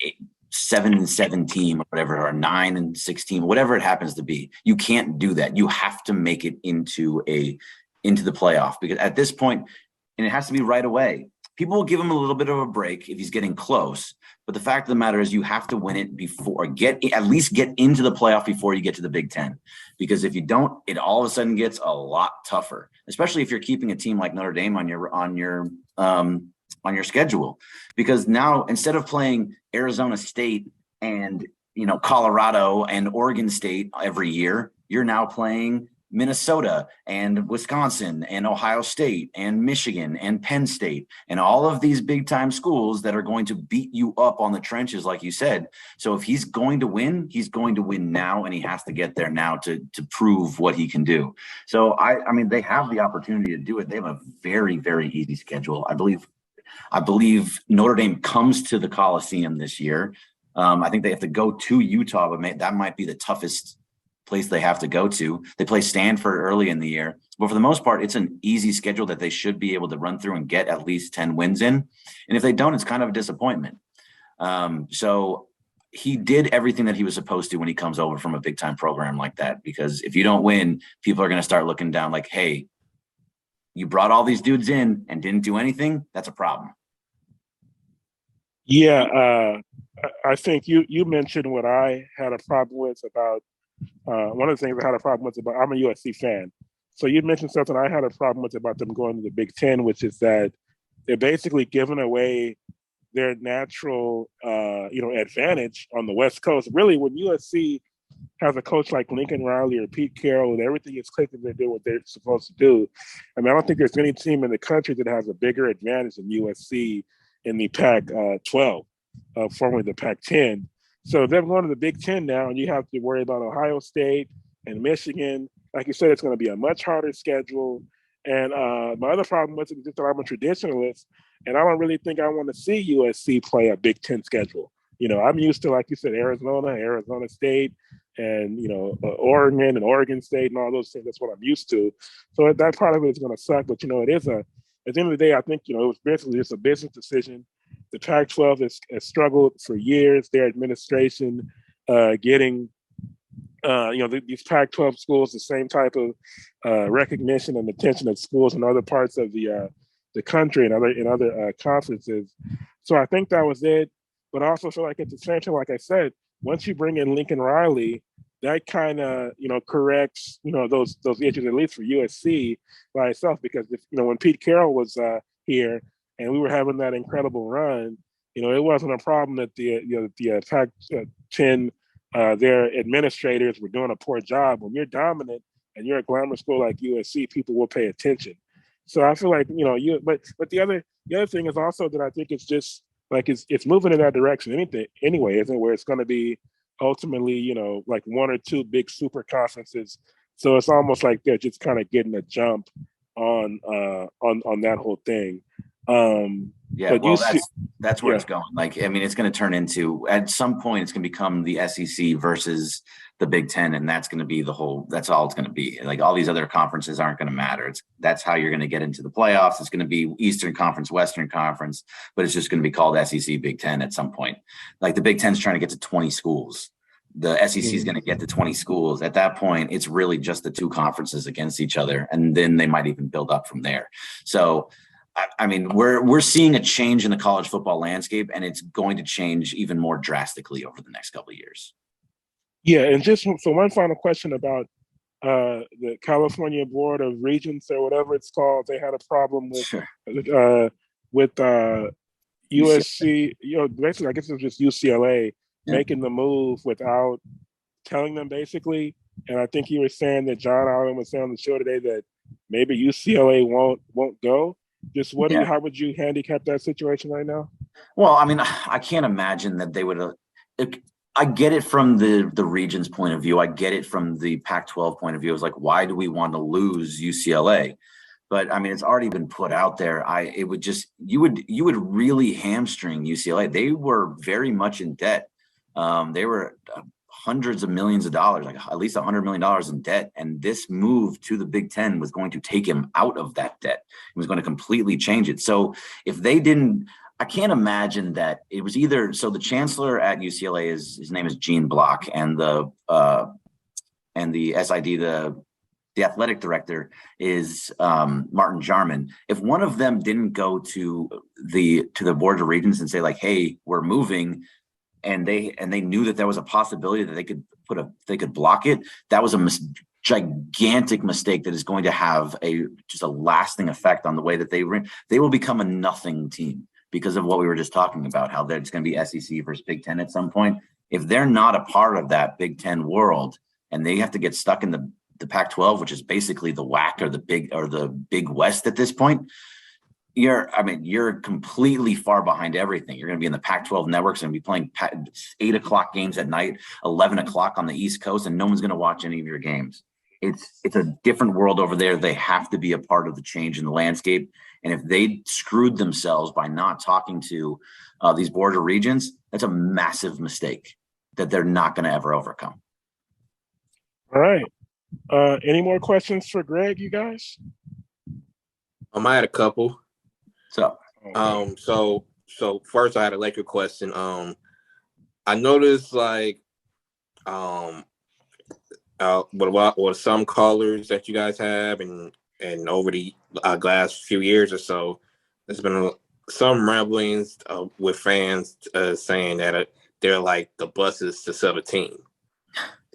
7-7 team or whatever, or a 9-6 team, whatever it happens to be. You can't do that. You have to make it into the playoff, because at this point, and it has to be right away. People will give him a little bit of a break if he's getting close, but the fact of the matter is you have to win it before, at least get into the playoff before you get to the Big Ten. Because if you don't, it all of a sudden gets a lot tougher, especially if you're keeping a team like Notre Dame on your schedule. Because now, instead of playing Arizona State and Colorado and Oregon State every year, you're now playing Minnesota and Wisconsin and Ohio State and Michigan and Penn State and all of these big time schools that are going to beat you up on the trenches, like you said. So if he's going to win, he's going to win now, and he has to get there now to prove what he can do. So I mean, they have the opportunity to do it. They have a very, very easy schedule. I believe Notre Dame comes to the Coliseum this year. I think they have to go to Utah, but that might be the toughest place they have to go to. They play Stanford early in the year, but for the most part, it's an easy schedule that they should be able to run through and get at least 10 wins in. And if they don't, it's kind of a disappointment. So he did everything that he was supposed to when he comes over from a big time program like that, because if you don't win, people are going to start looking down like, hey, you brought all these dudes in and didn't do anything. That's a problem. Yeah. I think you mentioned what I had a problem with about One of the things I had a problem with I'm a USC fan. So you mentioned something I had a problem with about them going to the Big Ten, which is that they're basically giving away their natural, advantage on the West Coast. Really, when USC has a coach like Lincoln Riley or Pete Carroll and everything is clicking, they do what they're supposed to do. I mean, I don't think there's any team in the country that has a bigger advantage than USC in the Pac-12, formerly the Pac-10. So they're going to the Big Ten now, and you have to worry about Ohio State and Michigan. Like you said, it's going to be a much harder schedule. And my other problem was just that I'm a traditionalist, and I don't really think I want to see USC play a Big Ten schedule. I'm used to, like you said, Arizona State, and Oregon and Oregon State and all those things. That's what I'm used to. So that part of it is going to suck. But it is at the end of the day, I think it was basically just a business decision. The Pac-12 has struggled for years. Their administration getting these Pac-12 schools the same type of recognition and attention as schools in other parts of the country and other conferences. So I think that was it. But I also feel like at the same time, like I said, once you bring in Lincoln Riley, that kind of corrects those issues, at least for USC by itself. Because when Pete Carroll was here and we were having that incredible run, it wasn't a problem that the Pac-10 their administrators were doing a poor job. When you're dominant and you're a glamour school like USC, people will pay attention. So I feel like but the other thing is also that I think it's just like it's moving in that direction. Anyway, isn't it? Where it's going to be ultimately like one or two big super conferences. So it's almost like they're just kind of getting a jump on that whole thing. That's where it's going. Like, I mean, it's going to turn into, at some point, it's going to become the SEC versus the Big Ten, and that's going to be that's all it's going to be. Like, all these other conferences aren't going to matter. That's how you're going to get into the playoffs. It's going to be Eastern Conference, Western Conference, but it's just going to be called SEC Big Ten at some point. Like, the Big Ten's trying to get to 20 schools. The SEC is going to get to 20 schools. At that point, it's really just the two conferences against each other, and then they might even build up from there. So, I mean, we're seeing a change in the college football landscape, and it's going to change even more drastically over the next couple of years. Yeah, and just so one final question about the California Board of Regents or whatever it's called. They had a problem with USC. Basically, I guess it was just UCLA making the move without telling them, basically. And I think you were saying that John Allen was saying on the show today that maybe UCLA won't go. Just how would you handicap that situation right now? Well, I mean, I can't imagine that they would. I get it from the region's point of view. I get it from the Pac-12 point of view. It's like, why do we want to lose UCLA? But I mean, it's already been put out there. You would really hamstring UCLA. They were very much in debt. They were hundreds of millions of dollars, like at least $100 million in debt. And this move to the Big Ten was going to take him out of that debt. It was going to completely change it. So if they didn't, I can't imagine that it was either. So the chancellor at UCLA his name is Gene Block, and the SID, the athletic director is Martin Jarman. If one of them didn't go to the board of regents and say like, hey, we're moving, and they knew that there was a possibility that they could block it, that was a gigantic mistake that is going to have just a lasting effect on the way that they will become a nothing team because of what we were just talking about, how it's going to be SEC versus Big Ten at some point. If they're not a part of that Big Ten world and they have to get stuck in the Pac-12, which is basically the WAC or the Big West at this point, you're completely far behind everything. You're going to be in the Pac-12 networks and be playing 8:00 games at night, 11:00 on the East Coast, and no one's going to watch any of your games. It's a different world over there. They have to be a part of the change in the landscape. And if they screwed themselves by not talking to these board of regents, that's a massive mistake that they're not going to ever overcome. All right. Any more questions for Greg, you guys? I had a couple. So first I had a Laker question. I noticed like what some callers that you guys have and over the last few years or so, there's been some ramblings with fans saying that they're like the buses to 17.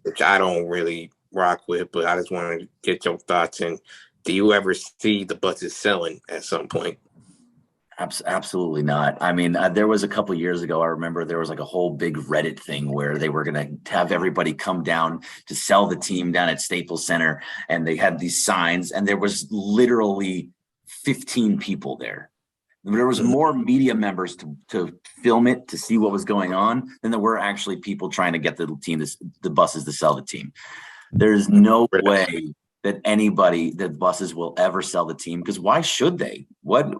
which I don't really rock with, but I just wanted to get your thoughts. And do you ever see the buses selling at some point? Absolutely not. I mean, there was a couple years ago, I remember there was like a whole big Reddit thing where they were going to have everybody come down to sell the team down at Staples Center. And they had these signs, and there was literally 15 people there. There was more media members to film it, to see what was going on, than there were actually people trying to get the buses to sell the team. There's no way that the buses will ever sell the team, because why should they? What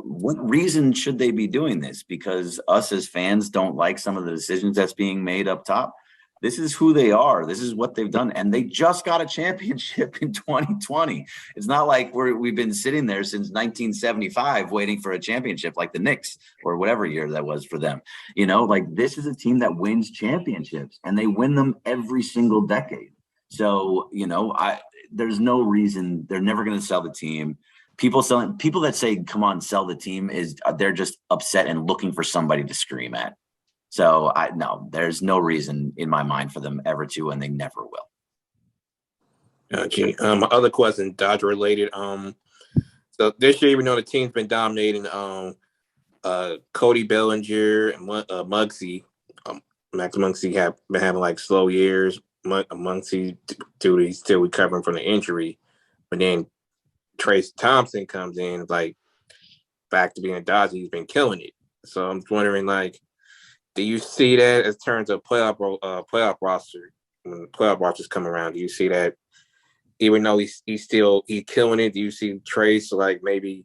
reason should they be doing this? Because us as fans don't like some of the decisions that's being made up top. This is who they are. This is what they've done. And they just got a championship in 2020. It's not like we've been sitting there since 1975 waiting for a championship like the Knicks or whatever year that was for them. Like, this is a team that wins championships, and they win them every single decade. So, there's no reason. They're never going to sell the team. People that say, come on, sell the team, they're just upset and looking for somebody to scream at. So no, there's no reason in my mind for them ever to, and they never will. Okay. My other question, Dodger related. So this year, even though the team's been dominating, Cody Bellinger and Muggsy, Max Muncy have been having like slow years. Muncy, dude, he's still recovering from the injury, but then Trace Thompson comes in, like, back to being a Dodger. He's been killing it. So I'm wondering, like, do you see that as terms of playoff roster, when the playoff rosters come around? Do you see that, even though he's killing it? Do you see Trace like maybe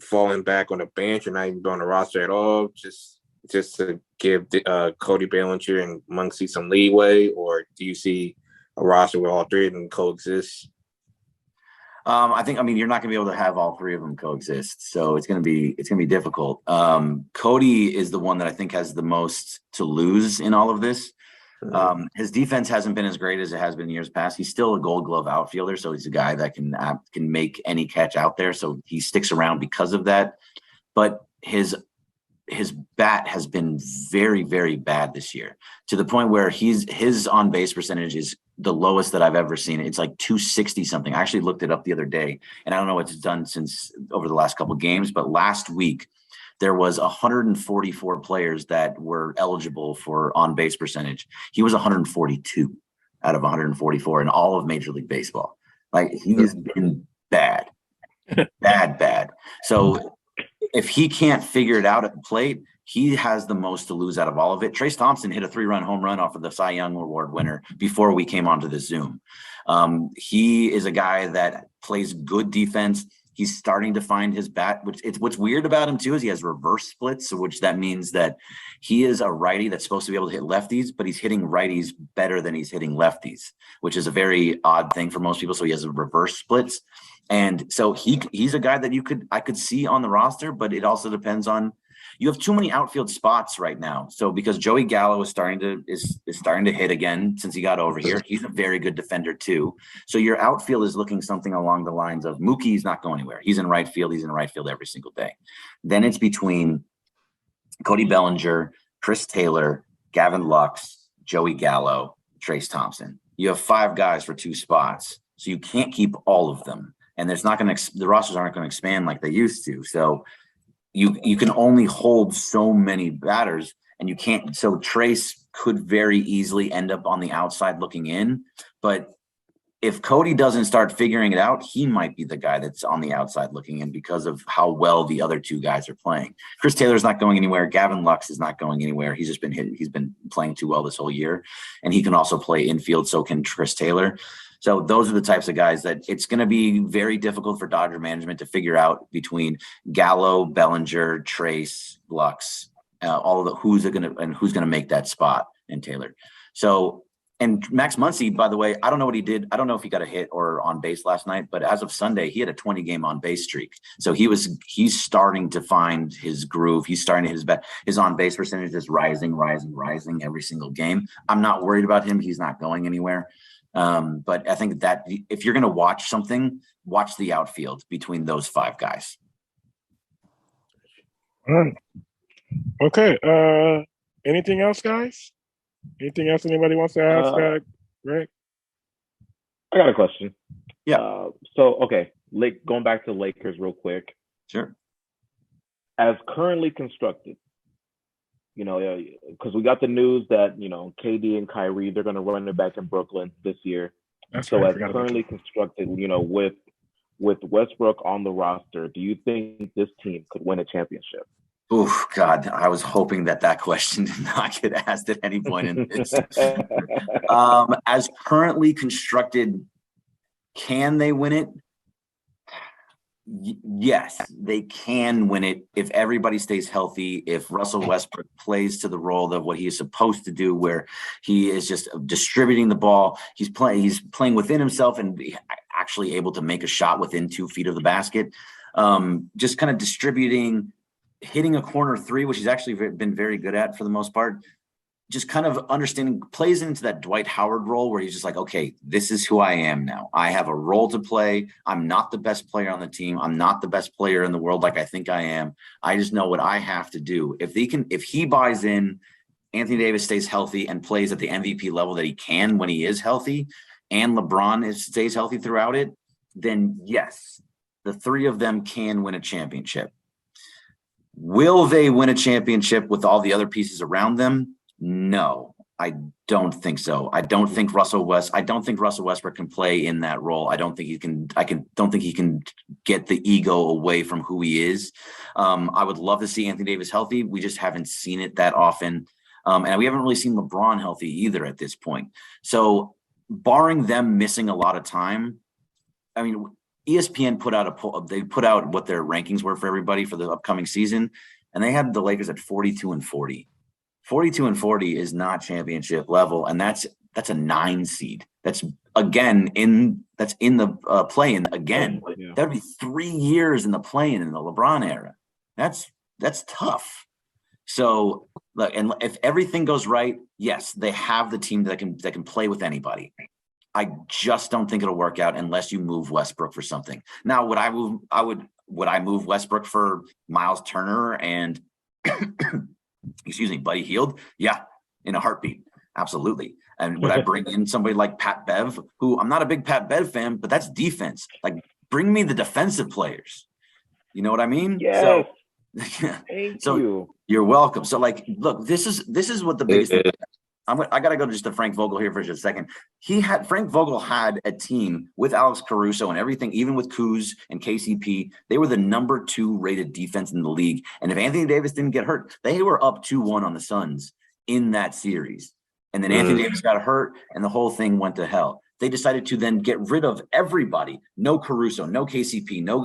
falling back on the bench or not even on the roster at all, just to give Cody Bellinger and Muncy some leeway? Or do you see a roster where all three of them coexist? I think you're not going to be able to have all three of them coexist, so it's going to be difficult. Cody is the one that I think has the most to lose in all of this. His defense hasn't been as great as it has been in years past. He's still a Gold Glove outfielder, so he's a guy that can make any catch out there. So he sticks around because of that. But his bat has been very, very bad this year, to the point where his on base percentage is the lowest that I've ever seen. It's like 260 something. I actually looked it up the other day, and I don't know what it's done since over the last couple of games, but last week there was 144 players that were eligible for on base percentage. He was 142 out of 144 in all of Major League Baseball. Like, he has been bad. bad. So if he can't figure it out at the plate, he has the most to lose out of all of it. Trace Thompson hit a 3-run home run off of the Cy Young Award winner before we came onto the Zoom. He is a guy that plays good defense. He's starting to find his bat, what's weird about him too is he has reverse splits, which that means that he is a righty that's supposed to be able to hit lefties, but he's hitting righties better than he's hitting lefties, which is a very odd thing for most people. So he has a reverse splits. And so he's a guy that I could see on the roster, but it also depends on, you have too many outfield spots right now. So because Joey Gallo is starting to hit again since he got over here, he's a very good defender too. So your outfield is looking something along the lines of Mookie's not going anywhere. He's in right field. He's in right field every single day. Then it's between Cody Bellinger, Chris Taylor, Gavin Lux, Joey Gallo, Trace Thompson. You have 5 guys for 2 spots. So you can't keep all of them. And the rosters aren't going to expand like they used to. So you can only hold so many batters, and you can't. So Trace could very easily end up on the outside looking in. But if Cody doesn't start figuring it out, he might be the guy that's on the outside looking in because of how well the other 2 guys are playing. Chris Taylor's not going anywhere. Gavin Lux is not going anywhere. He's just been hit. He's been playing too well this whole year, and he can also play infield. So can Chris Taylor. So those are the types of guys that it's going to be very difficult for Dodger management to figure out between Gallo, Bellinger, Trace, Lux, all of the who's going to make that spot in Taylor. So, and Max Muncy, by the way, I don't know what he did. I don't know if he got a hit or on base last night, but as of Sunday, he had a 20-game on base streak. So he's starting to find his groove. He's starting to hit his on base percentage is rising every single game. I'm not worried about him. He's not going anywhere. But I think that if you're going to watch something, watch the outfield between those 5 guys. All right. Okay. Anything else, guys? Anything else anybody wants to ask, Greg? I got a question. Yeah. Okay, going back to the Lakers real quick. Sure. As currently constructed, because we got the news that KD and Kyrie, they're going to run it back in Brooklyn this year. That's So right, as currently constructed, with Westbrook on the roster, do you think this team could win a championship? Oh God, I was hoping that question did not get asked at any point in this. As currently constructed, can they win it? Yes, they can win it if everybody stays healthy, if Russell Westbrook plays to the role of what he is supposed to do, where he is just distributing the ball. He's playing within himself and actually able to make a shot within 2 feet of the basket. Just kind of distributing, hitting a corner three, which he's actually been very good at for the most part. Just kind of understanding, plays into that Dwight Howard role where he's just like, okay, this is who I am now. I have a role to play. I'm not the best player on the team. I'm not the best player in the world like I think I am. I just know what I have to do. If he buys in, Anthony Davis stays healthy and plays at the MVP level that he can when he is healthy, and LeBron stays healthy throughout it, then yes, the 3 of them can win a championship. Will they win a championship with all the other pieces around them? No, I don't think so. I don't think Russell Westbrook can play in that role. I don't think he can. Don't think he can get the ego away from who he is. I would love to see Anthony Davis healthy. We just haven't seen it that often, and we haven't really seen LeBron healthy either at this point. So, barring them missing a lot of time, I mean, ESPN put out a poll. They put out what their rankings were for everybody for the upcoming season, and they had the Lakers at 42-40. 42-40 is not championship level, and that's a 9 seed. That's in the play-in again. Yeah. That'd be 3 years in the play-in in the LeBron era. That's tough. So look, and if everything goes right, yes, they have the team that can play with anybody. I just don't think it'll work out unless you move Westbrook for something. Now, would I move Westbrook for Miles Turner and Buddy Hield? Yeah, in a heartbeat. Absolutely. And would I bring in somebody like Pat Bev, who I'm not a big Pat Bev fan, but that's defense. Like, bring me the defensive players. You know what I mean? Yes. Thank so you. You're welcome. So, like, look, this is what the biggest thing. I got to go just to Frank Vogel here for just a second. Frank Vogel had a team with Alex Caruso and everything, even with Kuz and KCP. They were the number 2 rated defense in the league. And if Anthony Davis didn't get hurt, they were up 2-1 on the Suns in that series. And then Anthony Davis got hurt and the whole thing went to hell. They decided to then get rid of everybody. No Caruso, no KCP, no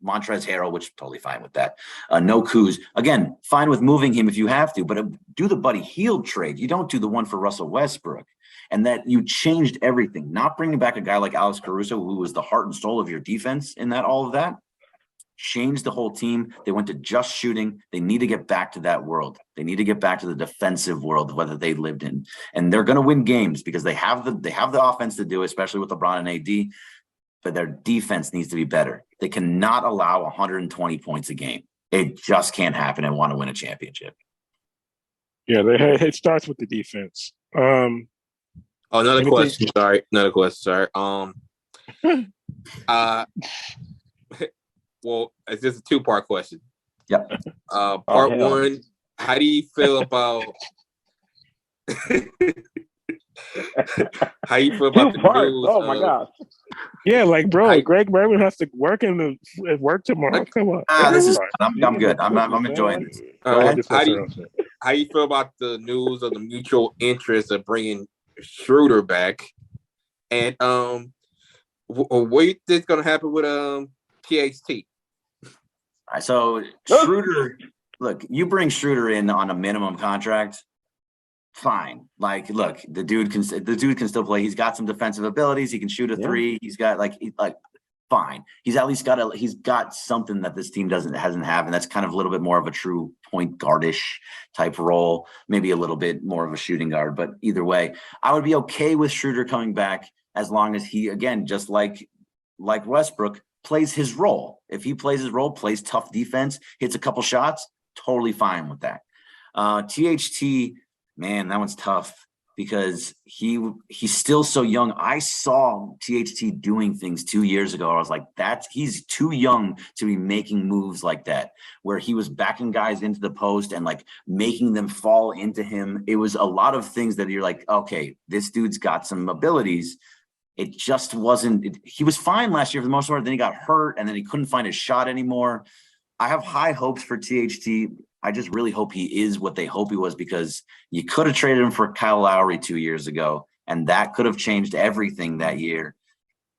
Montrezl Harrell, which totally fine with that. No Kuz. Again, fine with moving him if you have to, but do the Buddy Hield trade. You don't do the one for Russell Westbrook. And that you changed everything. Not bringing back a guy like Alex Caruso, who was the heart and soul of your defense in all of that. Changed the whole team. They went to just shooting. They need to get back to that world. They need to get back to the defensive world, whether they lived in. And they're going to win games because they have the offense to do it, especially with LeBron and AD. But their defense needs to be better. They cannot allow 120 points a game. It just can't happen and want to win a championship. Yeah, it starts with the defense. Another question. Sorry. Well, it's just a 2-part question. Yep. Part 1, how do you feel about the news? Oh my gosh. Yeah, like, bro, Greg Bergman has to work tomorrow. Come on. This is I'm good. I'm enjoying this. How you feel about the news of the mutual interest of bringing Schroeder back? And what do you think is going to happen with THT? All right, so Schroeder, look, you bring Schroeder in on a minimum contract, fine. Like, look, the dude can still play. He's got some defensive abilities. He can shoot a 3. He's got fine. He's at least got something that this team hasn't have, and that's kind of a little bit more of a true point guardish type role, maybe a little bit more of a shooting guard. But either way, I would be okay with Schroeder coming back as long as he, again, just like Westbrook, plays his role. If he plays his role, plays tough defense, hits a couple shots, totally fine with that. THT, man, that one's tough. because he's still so young. I saw THT doing things 2 years ago. I was like, he's too young to be making moves like that, where he was backing guys into the post and like making them fall into him. It was a lot of things that you're like, okay, this dude's got some abilities. It just wasn't. He was fine last year for the most part. Then he got hurt, and then he couldn't find his shot anymore. I have high hopes for THT. I just really hope he is what they hope he was, because you could have traded him for Kyle Lowry 2 years ago, and that could have changed everything that year.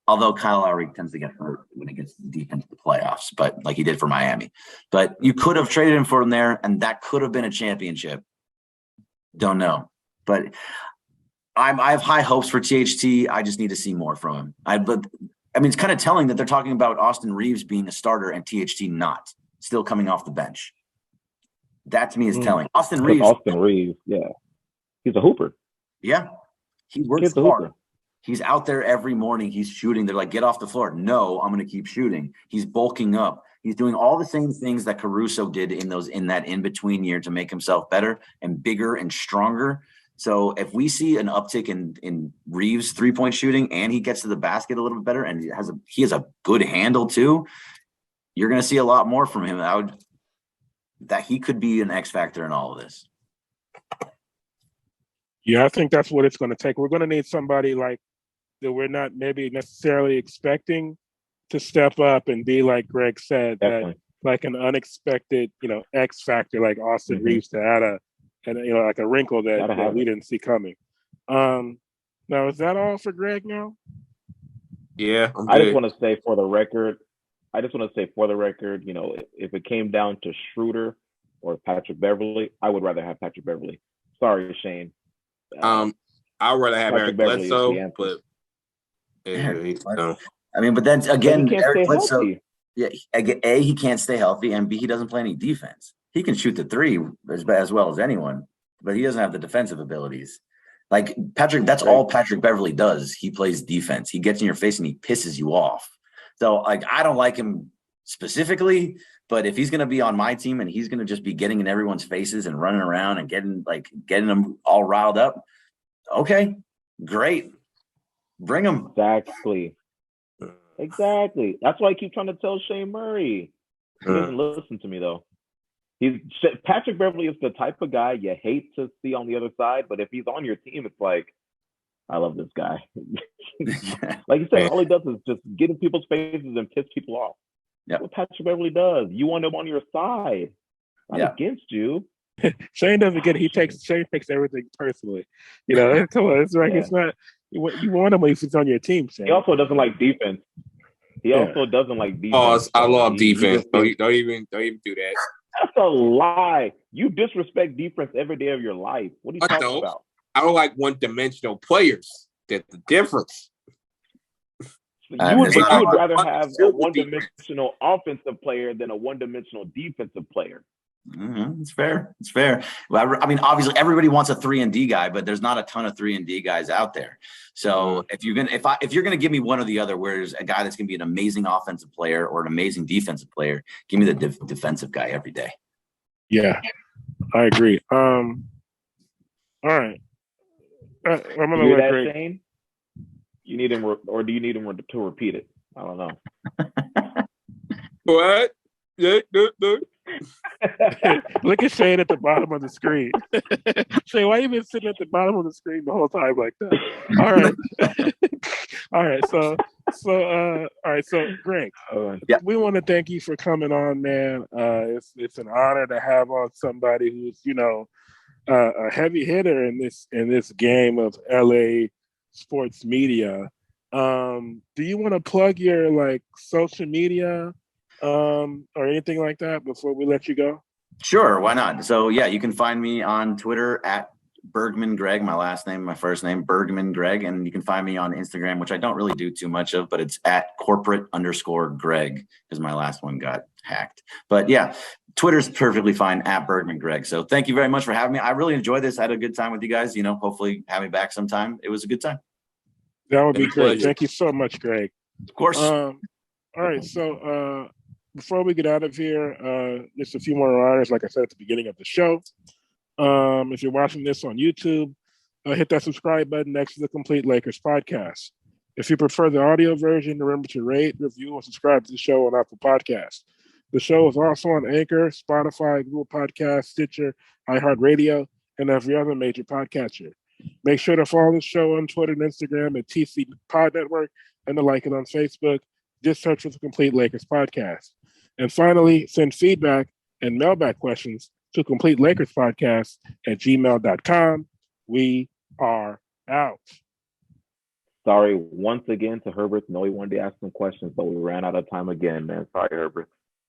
Although Kyle Lowry tends to get hurt when it gets deep into the playoffs, but like he did for Miami. But you could have traded him for him there, and that could have been a championship. Don't know. But I have high hopes for THT. I just need to see more from him. It's kind of telling that they're talking about Austin Reeves being a starter and THT not, still coming off the bench. That to me is telling. Austin Reeves, yeah. He's a hooper. Yeah. He works hard. He's out there every morning. He's shooting. They're like, get off the floor. No, I'm going to keep shooting. He's bulking up. He's doing all the same things that Caruso did in that in-between year to make himself better and bigger and stronger. So if we see an uptick in Reeves' three-point shooting and he gets to the basket a little bit better and he has a good handle too, you're going to see a lot more from him. That he could be an X factor in all of this. Yeah, I think that's what it's going to take. We're going to need somebody like that we're not maybe necessarily expecting to step up and be like Greg said, that like an unexpected, X factor like Austin Reeves to add like a wrinkle that we didn't see coming. Now, is that all for Greg now? Yeah, I just want to say for the record, if it came down to Schroeder or Patrick Beverly, I would rather have Patrick Beverly. Sorry, Shane. I'd rather have Eric Bledsoe, but but then again, Eric Bledsoe, A, he can't stay healthy, and B, he doesn't play any defense. He can shoot the three as well as anyone, but he doesn't have the defensive abilities. Like Patrick, that's all Patrick Beverly does. He plays defense. He gets in your face and he pisses you off. So like, I don't like him specifically, but if he's going to be on my team and he's going to just be getting in everyone's faces and running around and getting them all riled up, okay, great. Bring him. Exactly. That's why I keep trying to tell Shane Murray. He doesn't listen to me though. Patrick Beverly is the type of guy you hate to see on the other side, but if he's on your team, it's like, I love this guy. Like you said, all he does is just get in people's faces and piss people off. That's what Patrick Beverly does. You want him on your side, not against you. Shane doesn't get it. Shane takes everything personally. Come on, it's like it's not. You want him if he's on your team. Shane. He also doesn't like defense. Oh, I love defense. Don't even do that. That's a lie. You disrespect defense every day of your life. What are you talking about? I don't like one-dimensional players. That's the difference. You would rather have a one-dimensional offensive player than a one-dimensional defensive player. Mm-hmm. It's fair. Well, I mean, obviously, everybody wants a 3-and-D guy, but there's not a ton of 3-and-D guys out there. So if you're gonna give me one or the other, where there's a guy that's gonna be an amazing offensive player or an amazing defensive player, give me the defensive guy every day. Yeah, I agree. All right. I'm gonna hear let that, Greg. Shane? You need him, or do you need him to repeat it? I don't know. What? Look at Shane at the bottom of the screen. Shane, why you been sitting at the bottom of the screen the whole time like that? All right. So Greg, we want to thank you for coming on, man. It's an honor to have on somebody who's a heavy hitter in this game of LA sports media. Do you want to plug your social media or anything like that before we let you go? Sure, why not? So you can find me on Twitter at Bergman Greg, my last name, my first name, Bergman Greg, and you can find me on Instagram, which I don't really do too much of, but it's at corporate_Greg because my last one got hacked. But Twitter's perfectly fine at Bergman Greg. So thank you very much for having me. I really enjoyed this. I had a good time with you guys. Hopefully have me back sometime. It was a good time. That would be great. Thank you so much, Greg. Of course. All right. So before we get out of here, just a few more reminders, like I said at the beginning of the show. If you're watching this on YouTube, hit that subscribe button next to the Complete Lakers podcast. If you prefer the audio version, remember to rate, review, and subscribe to the show on Apple Podcasts. The show is also on Anchor, Spotify, Google Podcasts, Stitcher, iHeartRadio, and every other major podcatcher. Make sure to follow the show on Twitter and Instagram at TC Pod Network and to like it on Facebook. Just search for the Complete Lakers podcast. And finally, send feedback and mailbag questions to CompleteLakersPodcast@gmail.com. We are out. Sorry once again to Herbert. No, he wanted to ask some questions, but we ran out of time again, man. Sorry, Herbert.